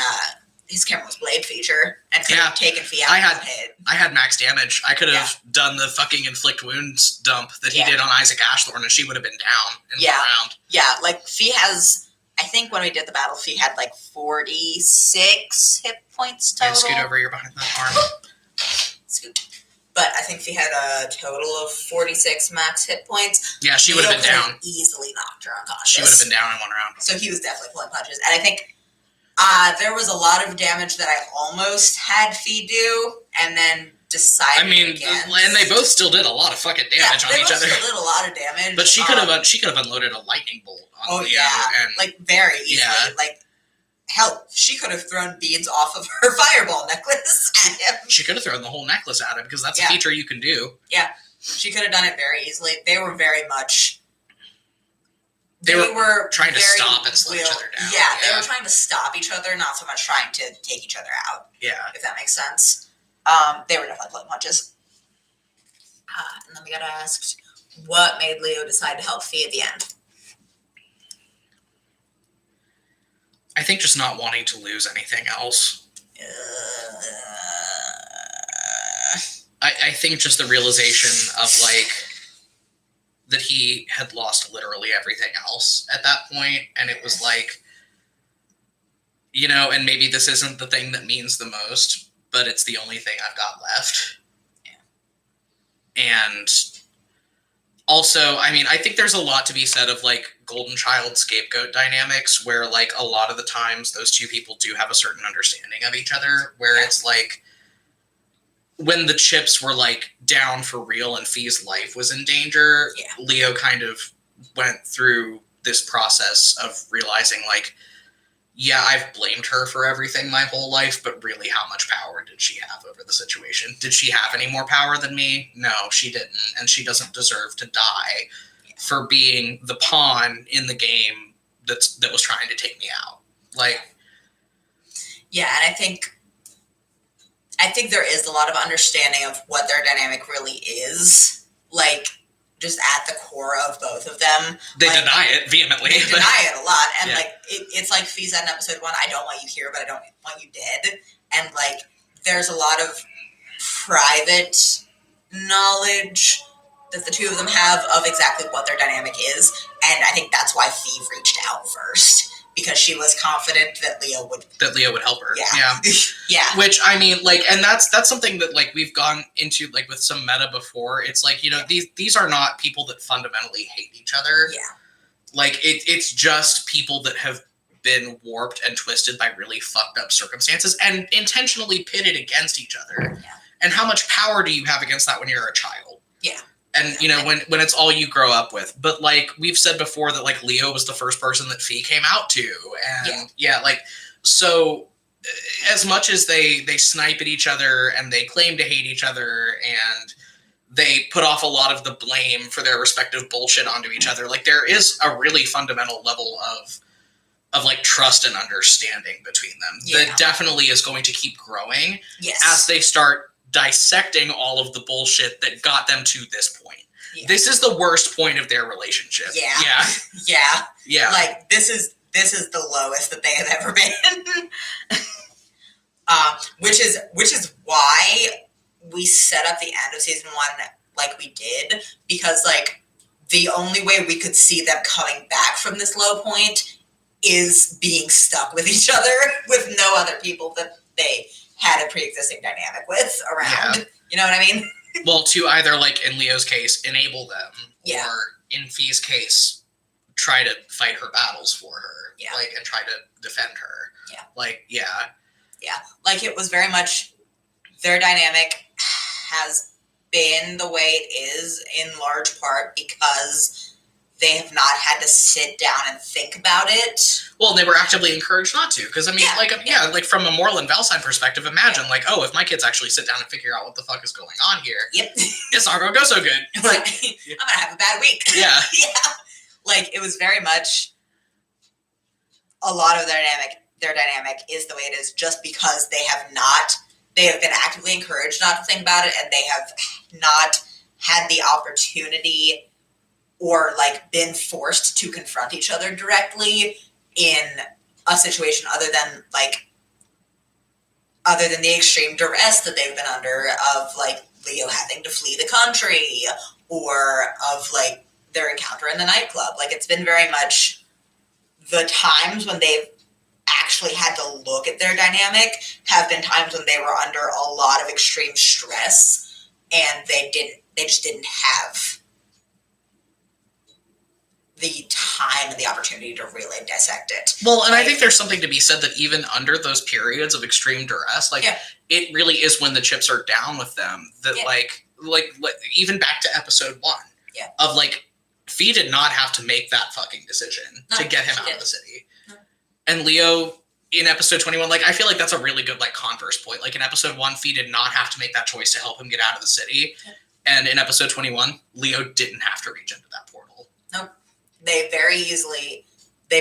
his Kimberl's blade feature and could have taken Fee out of hit. I had max damage. I could have done the fucking inflict wounds dump that he did on Isaac Ashthorn, and she would have been down and around. Yeah, like Fee has. I think when we did the battle, Fee had like 46 hit points total. Yeah, scoot over, you're behind that arm. Scoot. But I think Fee had a total of 46 max hit points. Yeah, she would have been down. Easily knocked her unconscious. She would have been down in one round. So he was definitely pulling punches. And I think there was a lot of damage that I almost had Fee do, and then decided against. And they both still did a lot of fucking damage on each other. They still did a lot of damage. But she could have unloaded a lightning bolt on Leo. And, like very easily. Yeah. Like, hell, she could have thrown beads off of her fireball necklace at him. She could have thrown the whole necklace at him, because that's a feature you can do. Yeah, she could have done it very easily. They were very much. They were trying to stop and slow each other down. Yeah, they were trying to stop each other, not so much trying to take each other out. Yeah. If that makes sense. They were definitely pulling punches. And then we got asked, what made Leo decide to help Fee at the end? I think just not wanting to lose anything else. I think just the realization of, like, that he had lost literally everything else at that point, and it was like, you know, and maybe this isn't the thing that means the most, but it's the only thing I've got left. Yeah. And also, I mean, I think there's a lot to be said of, like, golden child scapegoat dynamics, where, like, a lot of the times those two people do have a certain understanding of each other, where it's like, when the chips were, like, down for real and Fee's life was in danger, Leo kind of went through this process of realizing, like, yeah, I've blamed her for everything my whole life, but really, how much power did she have over the situation? Did she have any more power than me? No, she didn't, and she doesn't deserve to die for being the pawn in the game that was trying to take me out. Like, yeah, and I think there is a lot of understanding of what their dynamic really is, like, just at the core of both of them. They deny it vehemently. They deny it a lot. And, like, it's like Fee said in episode 1, I don't want you here, but I don't want you dead. And, like, there's a lot of private knowledge that the two of them have of exactly what their dynamic is. And I think that's why Fee reached out first. Because she was confident that Leo would help her. Yeah. Yeah. Which, I mean, like, and that's something that, like, we've gone into, like, with some meta before. It's like, you know, these are not people that fundamentally hate each other. Yeah. Like, it's just people that have been warped and twisted by really fucked up circumstances and intentionally pitted against each other. Yeah. And how much power do you have against that when you're a child? Yeah. And, you know, when it's all you grow up with. But, like, we've said before that, like, Leo was the first person that Fee came out to. And, like, so as much as they snipe at each other and they claim to hate each other and they put off a lot of the blame for their respective bullshit onto each other, like there is a really fundamental level of like trust and understanding between them that definitely is going to keep growing as they start dissecting all of the bullshit that got them to this point. This is the worst point of their relationship. Yeah. Like this is the lowest that they have ever been. Which is why we set up the end of season 1 like we did, because like the only way we could see them coming back from this low point is being stuck with each other with no other people that they had a pre-existing dynamic with around. Yeah. You know what I mean? Well, to either, like in Leo's case, enable them, or in Fee's case, try to fight her battles for her, like, and try to defend her. Like, like it was very much their dynamic has been the way it is in large part because they have not had to sit down and think about it. Well, they were actively encouraged not to, because I mean, like from a Moral and Valside perspective, imagine like, oh, if my kids actually sit down and figure out what the fuck is going on here, it's not gonna go so good. Like, I'm gonna have a bad week. Yeah. Like it was very much a lot of their dynamic is the way it is just because they have been actively encouraged not to think about it, and they have not had the opportunity or like been forced to confront each other directly in a situation other than the extreme duress that they've been under of like Leo having to flee the country or of like their encounter in the nightclub. Like it's been very much the times when they've actually had to look at their dynamic have been times when they were under a lot of extreme stress and they just didn't have the time and the opportunity to really dissect it. Well, and I think there's something to be said that even under those periods of extreme duress, like it really is when the chips are down with them that like even back to episode 1 of like Fee did not have to make that fucking decision to get him out of the city. And Leo in episode 21, like I feel like that's a really good like converse point. Like in episode 1, Fee did not have to make that choice to help him get out of the city. And in episode 21, Leo didn't have to reach into that portal. Nope. They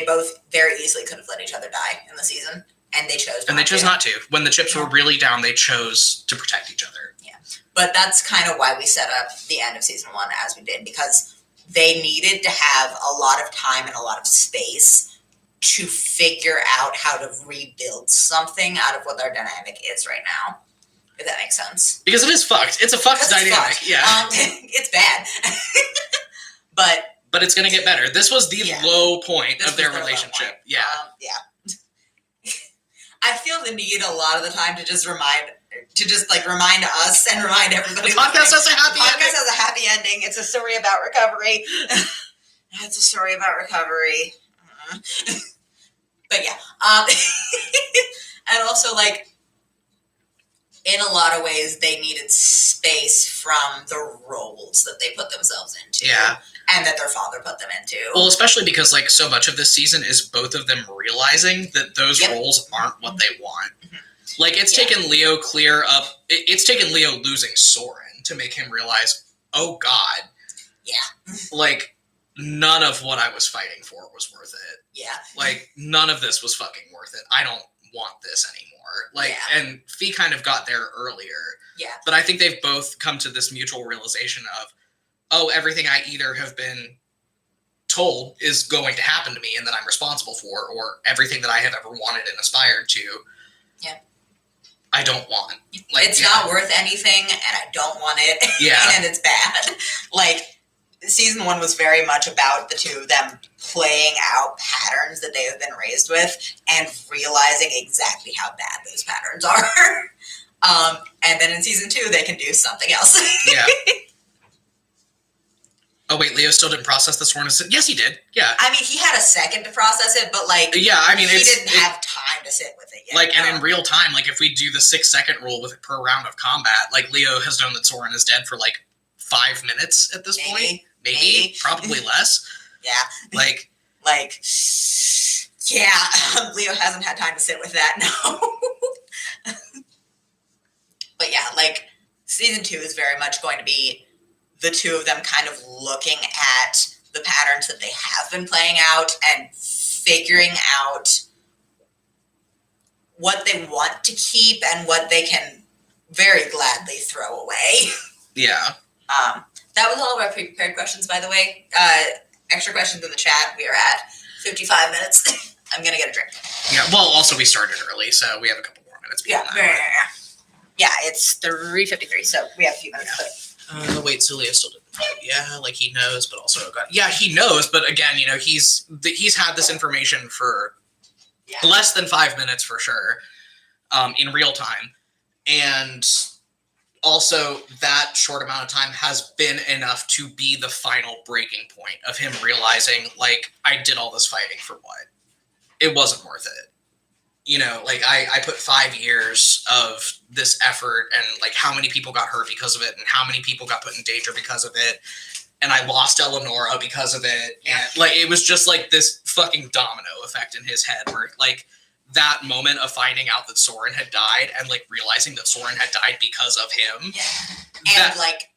both very easily could have let each other die in the season, and they chose not to. And they chose not to. When the chips were really down, they chose to protect each other. Yeah. But that's kind of why we set up the end of season 1 as we did, because they needed to have a lot of time and a lot of space to figure out how to rebuild something out of what their dynamic is right now. If that makes sense. Because it is fucked. It's a fucked dynamic. Yeah. It's bad. But it's going to get better. This was the low point of their relationship. Yeah. I feel the need a lot of the time to just remind us and remind everybody. The podcast has a happy ending. The podcast has a happy ending. It's a story about recovery. It's a story about recovery. But yeah. And also like, in a lot of ways, they needed space from the roles that they put themselves into. Yeah. And that their father put them into. Well, especially because, like, so much of this season is both of them realizing that those roles aren't what they want. Mm-hmm. Like, it's taken Leo it's taken Leo losing Soren to make him realize, oh, God. Yeah. Like, none of what I was fighting for was worth it. Yeah. Like, none of this was fucking worth it. I don't want this anymore. Like, and Fee kind of got there earlier. Yeah. But I think they've both come to this mutual realization of, oh, everything I either have been told is going to happen to me and that I'm responsible for, or everything that I have ever wanted and aspired to, I don't want. Like, it's not worth anything, and I don't want it, and it's bad. Like, season 1 was very much about the two of them playing out patterns that they have been raised with and realizing exactly how bad those patterns are. And then in season 2, they can do something else. Yeah. Oh, wait, Leo still didn't process the Soren. Yes, he did. Yeah. I mean, he had a second to process it, but, like, he didn't have time to sit with it yet. Like, and in real time, like, if we do the 6-second rule per round of combat, like, Leo has known that Soren is dead for, like, 5 minutes at this point. Maybe. Probably less. Yeah. Like, Yeah, Leo hasn't had time to sit with that, no. But yeah, like, season 2 is very much going to be the two of them kind of looking at the patterns that they have been playing out and figuring out what they want to keep and what they can very gladly throw away. Yeah. That was all of our pre-prepared questions, by the way. Extra questions in the chat. We are at 55 minutes. I'm going to get a drink. Yeah, well, also we started early, so we have a couple more minutes. Yeah, it's 3:53, so we have a few minutes. Yeah. Wait, so Leo still didn't know. Yeah, like he knows, but also he knows, but again, you know, he's had this information for less than 5 minutes for sure, in real time, and also that short amount of time has been enough to be the final breaking point of him realizing, like, I did all this fighting for what? It wasn't worth it. You know, like, I put 5 years of this effort, and like how many people got hurt because of it, and how many people got put in danger because of it, and I lost Eleonora because of it, and like it was just like this fucking domino effect in his head where like that moment of finding out that Soren had died and like realizing that Soren had died because of him. Yeah. And like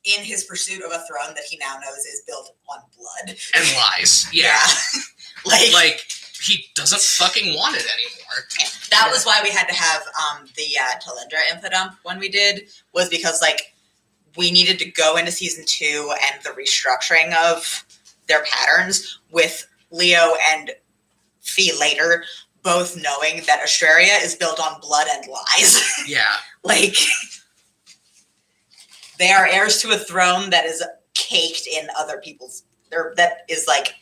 in his pursuit of a throne that he now knows is built on blood. And lies. Yeah. like he doesn't fucking want it anymore. That was why we had to have the Talendra input dump when we did, was because like we needed to go into season 2 and the restructuring of their patterns with Leo and Fee later both knowing that Australia is built on blood and lies. Yeah. Like, they are heirs to a throne that is caked in other people's, or that is like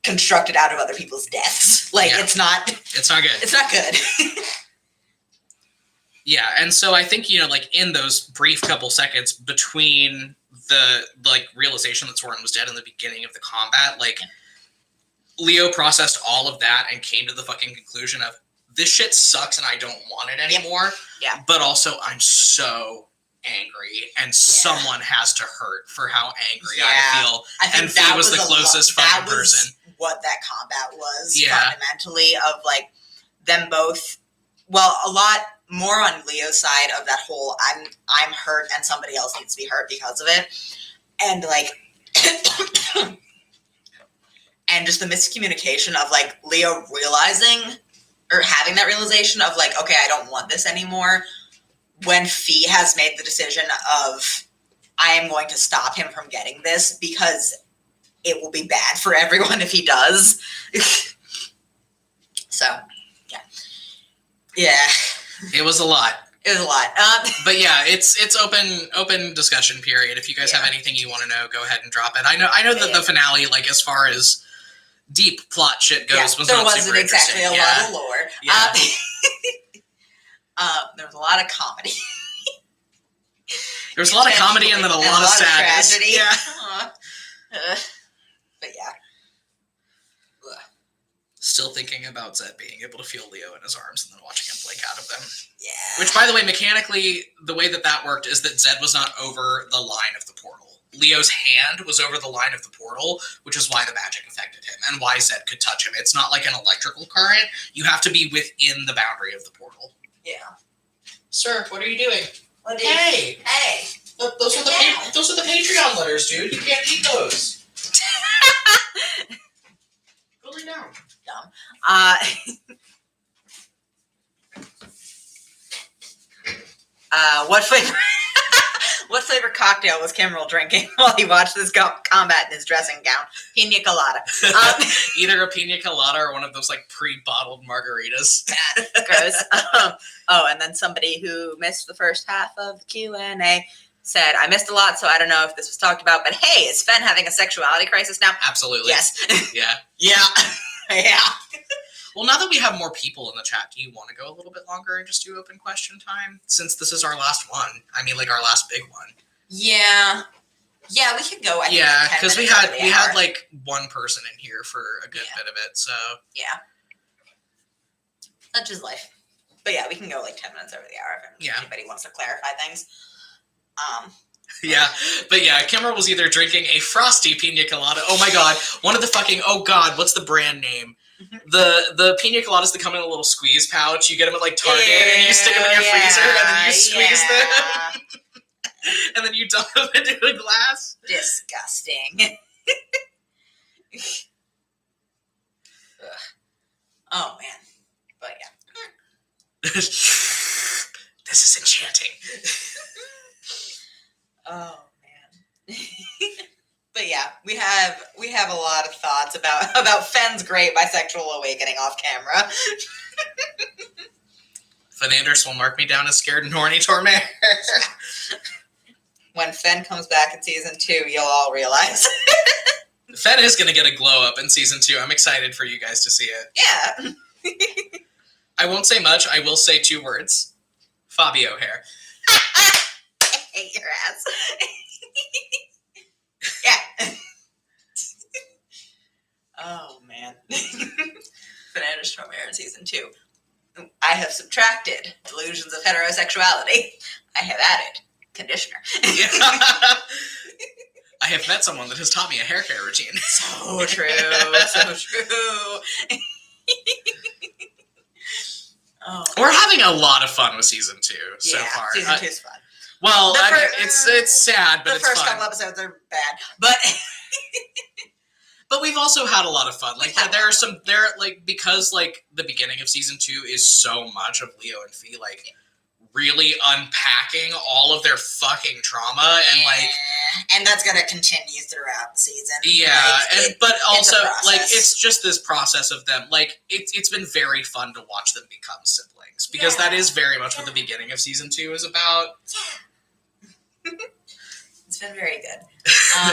constructed out of other people's deaths. Like, it's not good. It's not good. Yeah, and so I think, you know, like in those brief couple seconds between the like realization that Soren was dead in the beginning of the combat, like Leo processed all of that and came to the fucking conclusion of this shit sucks and I don't want it anymore. Yeah. But also I'm so angry and someone has to hurt for how angry I feel. I think and Fee was the closest fucking person. What that combat was fundamentally, of like them both, well, a lot more on Leo's side of that whole I'm hurt and somebody else needs to be hurt because of it. And like and just the miscommunication of like Leo realizing or having that realization of like, okay, I don't want this anymore, when Fee has made the decision of I am going to stop him from getting this because it will be bad for everyone if he does. So, yeah. It was a lot. But yeah, it's open discussion period. If you guys have anything you want to know, go ahead and drop it. I know that the finale, like as far as deep plot shit goes, was not super interesting. There wasn't exactly a lot of lore. There was a lot of comedy. There was a lot of comedy and then a lot of sadness. Tragedy. Yeah. But yeah. Still thinking about Zed being able to feel Leo in his arms and then watching him blink out of them. Yeah. Which, by the way, mechanically, the way that worked is that Zed was not over the line of the portal. Leo's hand was over the line of the portal, which is why the magic affected him and why Zed could touch him. It's not like an electrical current. You have to be within the boundary of the portal. Yeah. Sir, what are you doing? Hey! Those are the Patreon letters, dude. You can't eat those. Go lay down. Dumb. What flavor cocktail was Kimmerl drinking while he watched this combat in his dressing gown? Pina colada. Either a pina colada or one of those like pre-bottled margaritas. Gross. And then somebody who missed the first half of the Q&A said, I missed a lot, so I don't know if this was talked about, but hey, is Sven having a sexuality crisis now? Absolutely. Yes. Yeah. Yeah. Well, now that we have more people in the chat, do you want to go a little bit longer and just do open question time? Since this is our last one. I mean, like our last big one. Yeah. Yeah, we could go. Because we had like one person in here for a good bit of it, so. Yeah. That's just life. But yeah, we can go like 10 minutes over the hour if anybody wants to clarify things. Yeah, but yeah, Kimmer was either drinking a frosty pina colada. Oh my god, one of the fucking, oh god, what's the brand name? The pina coladas that come in a little squeeze pouch, you get them at like Target, and you stick them in your freezer, and then you squeeze them, and then you dump them into a glass. Disgusting. Oh man, but yeah. This is enchanting. Oh man. But yeah, we have a lot of thoughts about Fenn's great bisexual awakening off camera. Fernanders will mark me down as scared and horny Tormare. When Fenn comes back in season 2, you'll all realize. Fenn is going to get a glow up in season 2. I'm excited for you guys to see it. Yeah. I won't say much. I will say 2 words. Fabio hair. I hate your ass. Yeah. Oh, man. Fernandez Tormare in season 2. I have subtracted delusions of heterosexuality. I have added conditioner. Yeah. I have met someone that has taught me a hair care routine. So true. So true. Oh. We're having a lot of fun with season 2 so far. Season 2 is fun. Well, it's sad, but it's fun. The first couple episodes are bad, but but we've also had a lot of fun. Like because the beginning of season 2 is so much of Leo and Fee really unpacking all of their fucking trauma and that's gonna continue throughout the season. Yeah, but also it's just this process of them. It's been very fun to watch them become siblings because that is very much what the beginning of season 2 is about. It's been very good.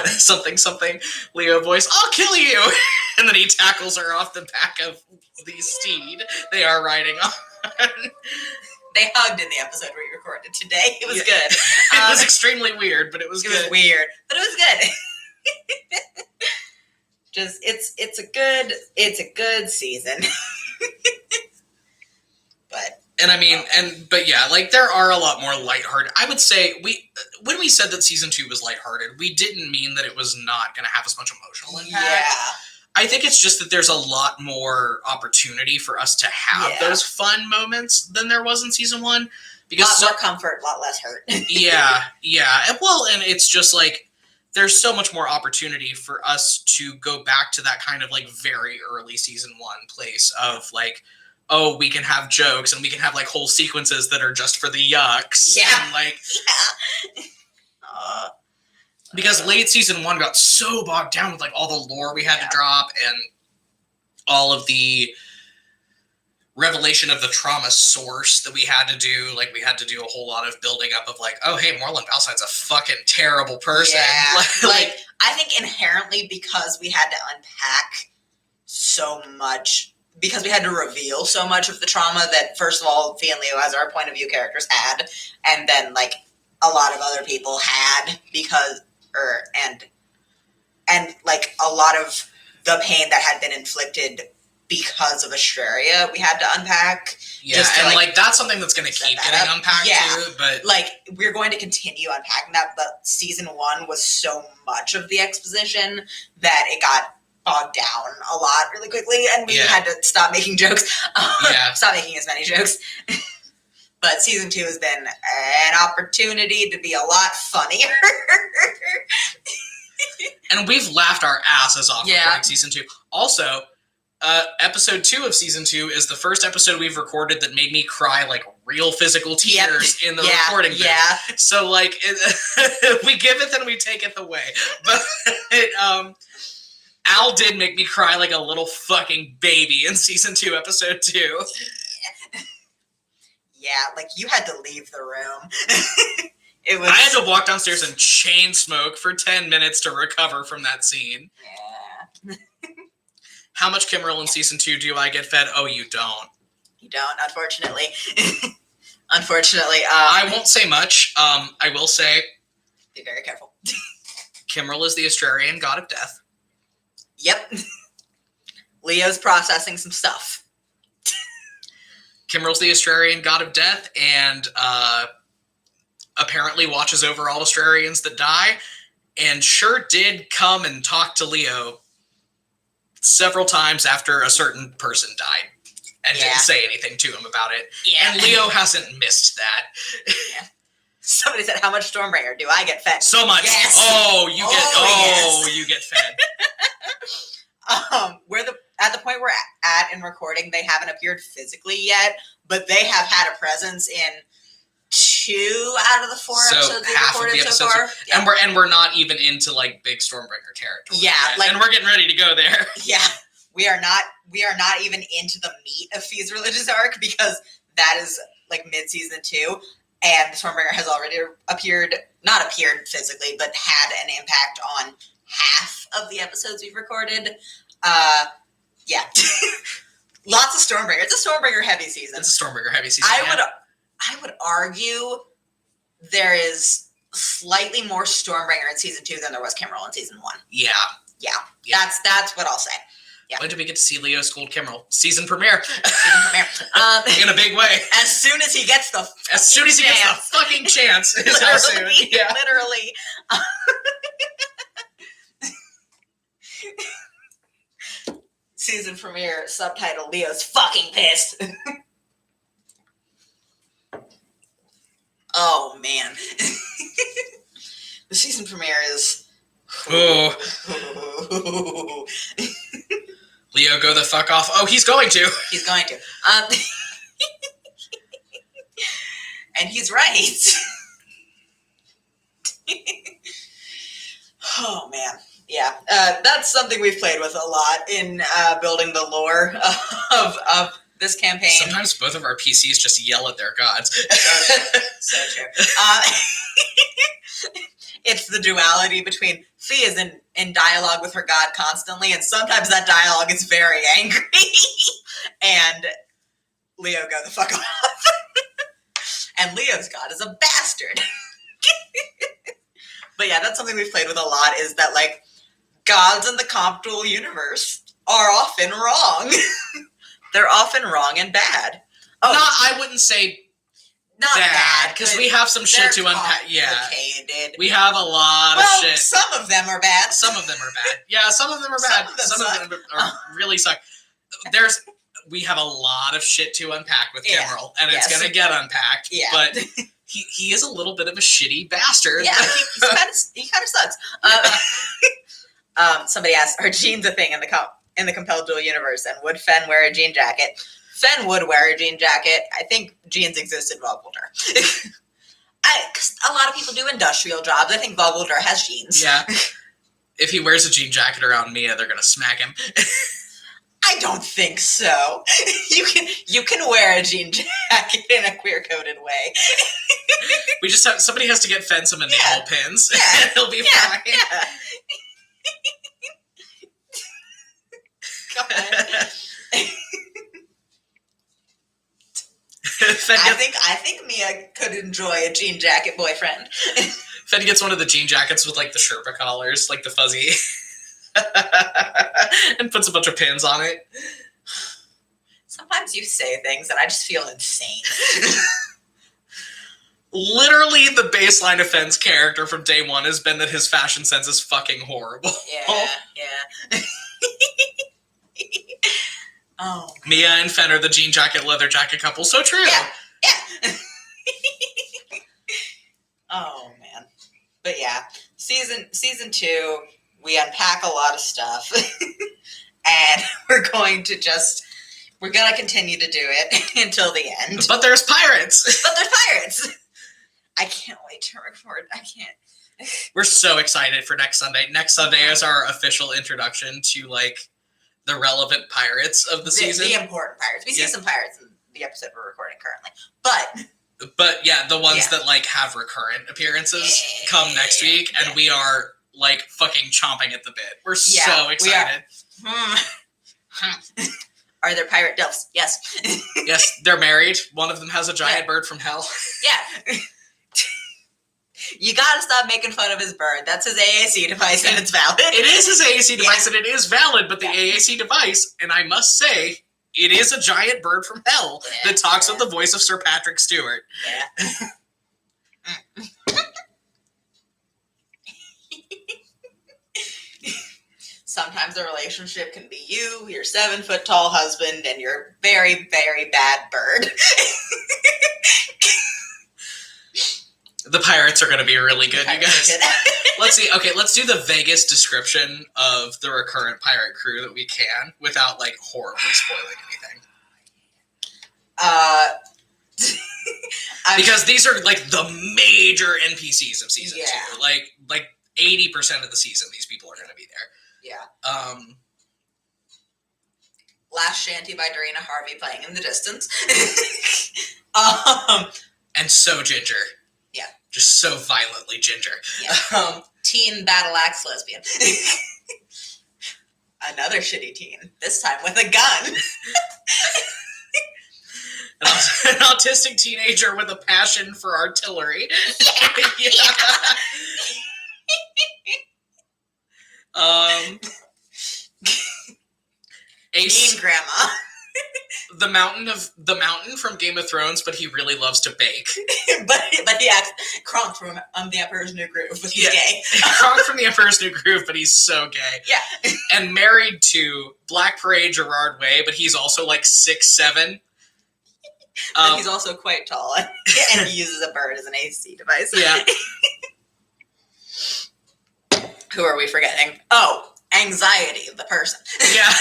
Something Leo voice, I'll kill you, and then he tackles her off the back of the steed they are riding on. They hugged in the episode we recorded today. It was good. It was extremely weird, but it was good. It was weird, but it was good. Just it's a good season. But there are a lot more lighthearted. I would say when we said that season 2 was lighthearted, we didn't mean that it was not going to have as much emotional impact. Yeah. I think it's just that there's a lot more opportunity for us to have those fun moments than there was in season 1. Because a lot more comfort, a lot less hurt. Yeah. And it's just there's so much more opportunity for us to go back to that kind of very early season 1 place of oh, we can have jokes and we can have whole sequences that are just for the yucks. Yeah. And because late season 1 got so bogged down with all the lore we had to drop and all of the revelation of the trauma source that we had to do. We had to do a whole lot of building up of oh, hey, Moreland Balside's a fucking terrible person. Yeah. I think inherently because we had to unpack so much, because we had to reveal so much of the trauma that, first of all, Fee and Leo as our point of view characters had, and then a lot of other people had and a lot of the pain that had been inflicted because of Astraria we had to unpack. Yeah, just to, that's something that's going to keep getting unpacked too. But we're going to continue unpacking that, but season 1 was so much of the exposition that it got bogged down a lot really quickly, and we had to stop making jokes. Stop making as many jokes. But season 2 has been an opportunity to be a lot funnier. And we've laughed our asses off recording season 2. Also, episode 2 of season 2 is the first episode we've recorded that made me cry real physical tears in the recording booth. Yeah. So we give it, then we take it away. But Al did make me cry like a little fucking baby in season 2, episode 2. Yeah, you had to leave the room. I had to walk downstairs and chain smoke for 10 minutes to recover from that scene. Yeah. How much Kimmerl in season 2 do I get fed? Oh, you don't. You don't, unfortunately. Unfortunately. I won't say much. I will say... Be very careful. Kimmerl is the Astrarian god of death. Yep. Leo's processing some stuff. Kimmerl's the Astrarian god of death, and apparently watches over all Astrarians that die, and sure did come and talk to Leo several times after a certain person died and didn't say anything to him about it. Yeah. And Leo hasn't missed that. Yeah. Somebody said, how much Stormbringer do I get fed? So much. Yes. You get fed. At the point we're at in recording, they haven't appeared physically yet, but they have had a presence in 2 out of the 4 episodes we've recorded so far. Yeah. And we're not even into like big Stormbringer territory. Yeah, yet. And we're getting ready to go there. Yeah. We are not even into the meat of Fee's religious arc, because that is like mid-season 2, and the Stormbringer has already not appeared physically, but had an impact on half of the episodes we've recorded. Yeah. Lots of Stormbringer. It's a Stormbringer heavy season. It's a Stormbringer heavy season. I would argue there is slightly more Stormbringer in season 2 than there was Kimmerl in season 1. Yeah. That's what I'll say. Yeah. When did we get to see Leo schooled Kimmerl? Season premiere. In a big way. As soon as he gets the fucking chance. Literally. Yeah. Literally. Season premiere, subtitle, Leo's fucking pissed. Oh, man. The season premiere is... Oh. Leo, go the fuck off. Oh, he's going to. He's going to. And he's right. Oh, man. Yeah. That's something we've played with a lot in building the lore of this campaign. Sometimes both of our PCs just yell at their gods. So true. It's the duality between Fee is in dialogue with her god constantly, and sometimes that dialogue is very angry. And Leo, go the fuck off. And Leo's god is a bastard. But yeah, that's something we've played with a lot, is that like gods in the Compelled universe are often wrong. They're often wrong and bad. I wouldn't say not bad, because we have some shit to unpack. Yeah, we have a lot of shit. Some of them are bad. Some of them are bad. Yeah, some of them are bad. Some of them are really suck. We have a lot of shit to unpack with Kimmerl, and it's gonna get unpacked. Yeah. But he is a little bit of a shitty bastard. Yeah, he kind of sucks. Somebody asked, are jeans a thing in the Compelled Duel universe, and would Fen wear a jean jacket? Fen would wear a jean jacket. I think jeans exist in Vogelder. Because a lot of people do industrial jobs. I think Vogelder has jeans. Yeah. If he wears a jean jacket around Mia, they're gonna smack him. I don't think so. You can wear a jean jacket in a queer-coded way. We just have somebody has to get Fen some enamel pins. Yeah. He'll be fine. Yeah. God. I think Mia could enjoy a jean jacket boyfriend. Fen gets one of the jean jackets with like the Sherpa collars, like the fuzzy, and puts a bunch of pins on it. Sometimes you say things and I just feel insane. Literally, the baseline of Fen's character from day one has been that his fashion sense is fucking horrible. Yeah. Oh. Mia and Fen are the jean jacket, leather jacket couple. So true. Yeah. Oh, man. But yeah, season 2, we unpack a lot of stuff. And we're going to continue to do it until the end. But there's pirates. I can't wait to record. I can't. We're so excited for next Sunday. Next Sunday is our official introduction to like the relevant pirates of the season. The important pirates. We see some pirates in the episode we're recording currently. But yeah, the ones that like have recurrent appearances come next week, and we are like fucking chomping at the bit. We're so excited. Are there pirate delphs? Yes. Yes, they're married. One of them has a giant bird from hell. Yeah. You gotta stop making fun of his bird. That's his AAC device, and it's valid. It is his AAC device, and it is valid, but the AAC device, and I must say, it is a giant bird from hell that talks with the voice of Sir Patrick Stewart. Yeah. Sometimes a relationship can be you, your 7-foot-tall husband, and your very, very bad bird. The pirates are going to be really good, you guys. Good. Let's see. Okay, let's do the vaguest description of the recurrent pirate crew that we can without, like, horribly spoiling anything. Because these are, like, the major NPCs of season 2. Like 80% of the season, these people are going to be there. Yeah. Last Shanty by Dorina Harvey playing in the distance. And so ginger. Yeah. Just so violently ginger. Yeah. Teen battle axe lesbian. Another shitty teen. This time with a gun. An autistic teenager with a passion for artillery. Yeah. Teen grandma. The mountain from Game of Thrones, but he really loves to bake. but he acts Kronk from The Emperor's New Groove, but he's gay. Kronk from The Emperor's New Groove, but he's so gay. Yeah. And married to Black Parade Gerard Way, but he's also like 6'7". But he's also quite tall, and he uses a bird as an AC device. Yeah. Who are we forgetting? Oh, Anxiety, the person. Yeah.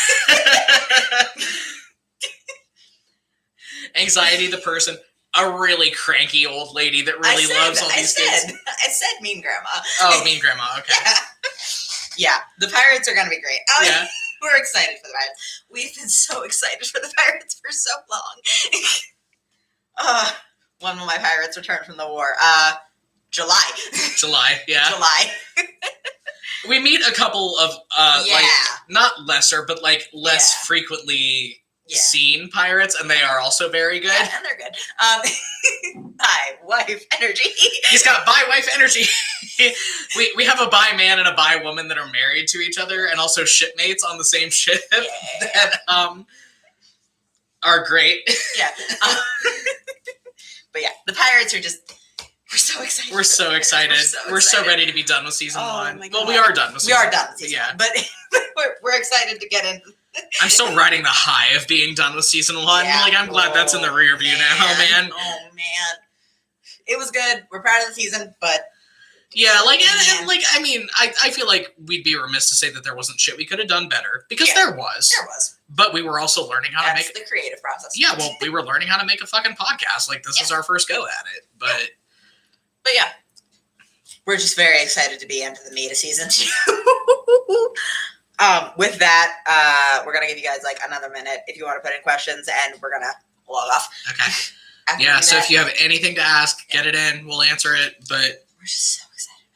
Anxiety, the person. A really cranky old lady that really loves all these things. I said mean grandma. Oh, mean grandma, okay. Yeah, the pirates are going to be great. Yeah. We're excited for the pirates. We've been so excited for the pirates for so long. When will my pirates return from the war? July. July, yeah. July. We meet a couple of, like, not lesser, but, like, less frequently seen pirates, and they are also very good. Yeah, and they're good. Bi wife energy. He's got bi wife energy. we have a bi man and a bi woman that are married to each other, and also shipmates on the same ship that are great. Yeah. But yeah, the pirates are just. We're so excited. We're so excited. We're so ready to be done with season 1. My God. Well, we are done with season 1. We are done with season 1. But we're excited to get in. I'm still riding the high of being done with season 1. Yeah. Like, I'm glad that's in the rear view now, man. Oh, man. It was good. We're proud of the season, but... Yeah, like, and like, I mean, I feel like we'd be remiss to say that there wasn't shit we could have done better, because there was. There was. But we were also learning how to make... That's the creative process. Yeah, well, we were learning how to make a fucking podcast. Like, this is our first go at it. But yeah. We're just very excited to be into the meat of season 2. With that, we're going to give you guys like another minute if you want to put in questions, and we're going to log off. Okay. Yeah, so if you have anything to ask, get it in. We'll answer it, but... We're just so excited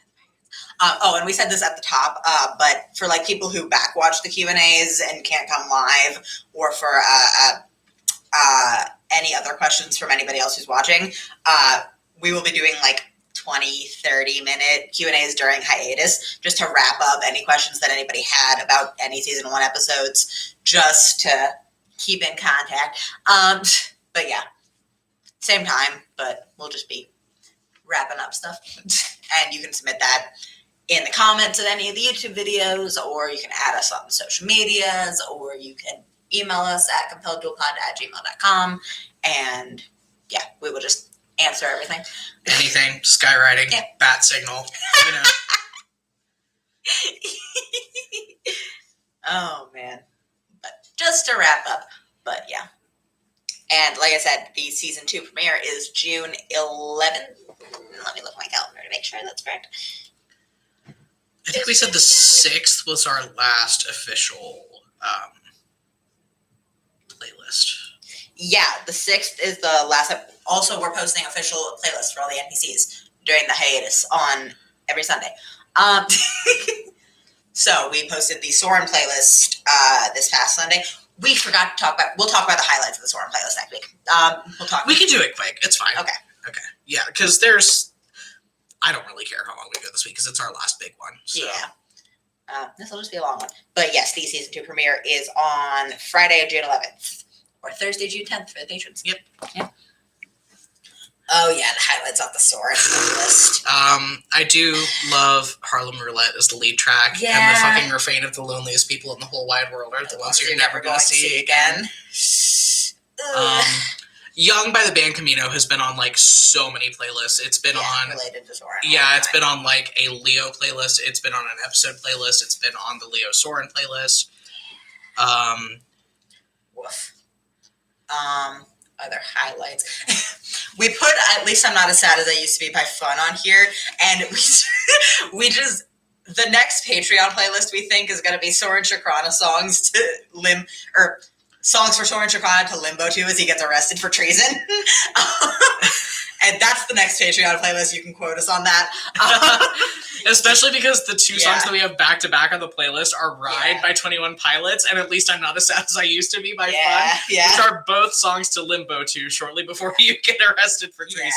about the pirates. And we said this at the top, but for like people who backwatch the Q&As and can't come live, or for any other questions from anybody else who's watching, we will be doing like 20-30-minute Q&As during hiatus, just to wrap up any questions that anybody had about any season 1 episodes, just to keep in contact. But yeah, same time, but we'll just be wrapping up stuff. And you can submit that in the comments of any of the YouTube videos, or you can add us on social medias, or you can email us at compelleddualpod@gmail.com. And yeah, we will just answer everything. Anything, skywriting, bat signal, you know. Oh, man. But just to wrap up, but yeah. And like I said, the season 2 premiere is June 11th. Let me look at my calendar to make sure that's correct. I think we said the 6th was our last official playlist. Yeah, the 6th is the last. Also, we're posting official playlists for all the NPCs during the hiatus on every Sunday. So we posted the Soren playlist this past Sunday. We forgot to talk about. We'll talk about the highlights of the Soren playlist next week. We can do it quick. It's fine. Okay. Yeah, because there's. I don't really care how long we go this week because it's our last big one. So. Yeah. This will just be a long one. But yes, the season 2 premiere is on Friday, June 11th. Or Thursday, June 10th for the patrons. Yep. Yeah. Oh yeah, the highlights off the Soarin' playlist. I do love Harlem Roulette as the lead track, Yeah. and the fucking refrain of the loneliest people in the whole wide world are the ones you're never going to see again. Young by the band Camino has been on like so many playlists. It's been on related to Soarin'. Yeah, it's been on like a Leo playlist. It's been on an episode playlist. It's been on the Leo Soarin' playlist. Woof. Other highlights. We put At Least I'm Not As Sad As I Used To Be by Fun on here, and we just the next Patreon playlist we think is going to be Soren Shakrana songs songs for Soren Shakrana to limbo to as he gets arrested for treason. And that's the next Patreon playlist. You can quote us on that. Especially because the two songs that we have back to back on the playlist are Ride by 21 Pilots and At Least I'm Not As Sad As I Used To Be by Fun, which are both songs to limbo to shortly before you get arrested for treason.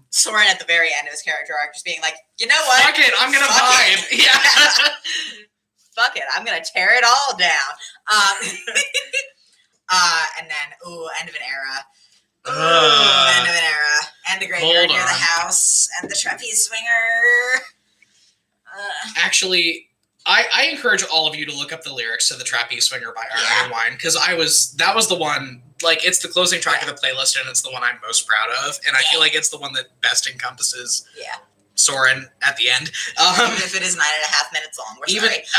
Soren at the very end of his character arc just being like, you know what? Fuck it, I'm going to vibe. Yeah. Fuck it, I'm going to tear it all down. And then, End of an Era. End of an Era. And the Graveyard Near the House. And the Trapeze Swinger. Actually, I encourage all of you to look up the lyrics to the Trapeze Swinger by Iron and Wine, because that was the one, like, it's the closing track of the playlist, and it's the one I'm most proud of, and I feel like it's the one that best encompasses Soren at the end. Even if it is 9.5 minutes long.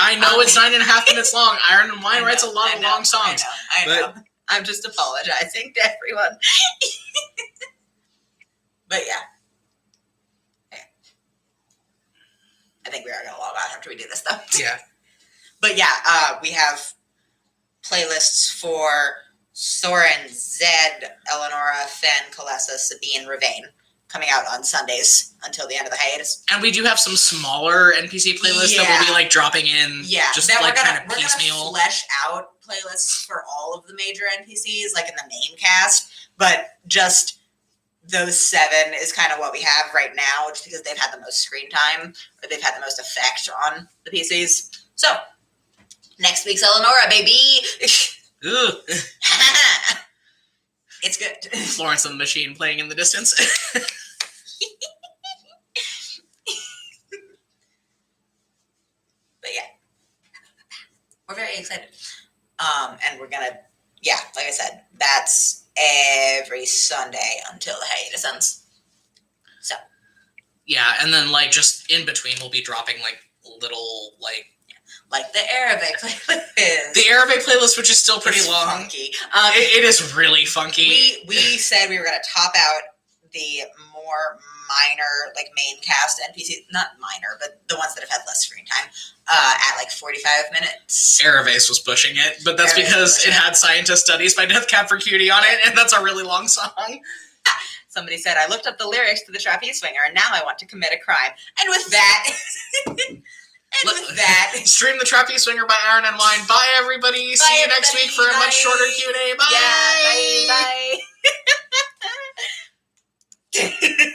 I know it's 9.5 minutes long. Iron and Wine writes a lot of long songs. I know. I'm just apologizing to everyone. But yeah. I think we are going to log on after we do this, though. Yeah. But yeah, we have playlists for Soren, Zed, Eleonora, Fen, Kalessa, Sabine, Ravane coming out on Sundays until the end of the hiatus. And we do have some smaller NPC playlists that will be like dropping in just like kind of piecemeal. We're going to flesh out playlists for all of the major NPCs, like in the main cast, but just those 7 is kind of what we have right now, just because they've had the most screen time, or they've had the most effect on the PCs. So, next week's Eleonora, baby! It's good. Florence and the Machine playing in the distance. But yeah. We're very excited. And we're gonna, like I said, that's every Sunday until the hiatus ends. So. Yeah, and then like just in between we'll be dropping like little like the Arabic playlist. The Arabic playlist, which is still pretty long. Funky. It is really funky. We said we were going to top out the more minor, like main cast NPCs, not minor, but the ones that have had less screen time, at like 45 minutes. Aravase was pushing it, but that's because it had Scientist Studies by Death Cab for Cutie on it, and that's a really long song. Somebody said, I looked up the lyrics to the Trapeze Swinger, and now I want to commit a crime. And with that... stream the Trapeze Swinger by Iron and Wine. Bye, everybody. See you next week for a much shorter Q&A. Bye. Yeah, bye.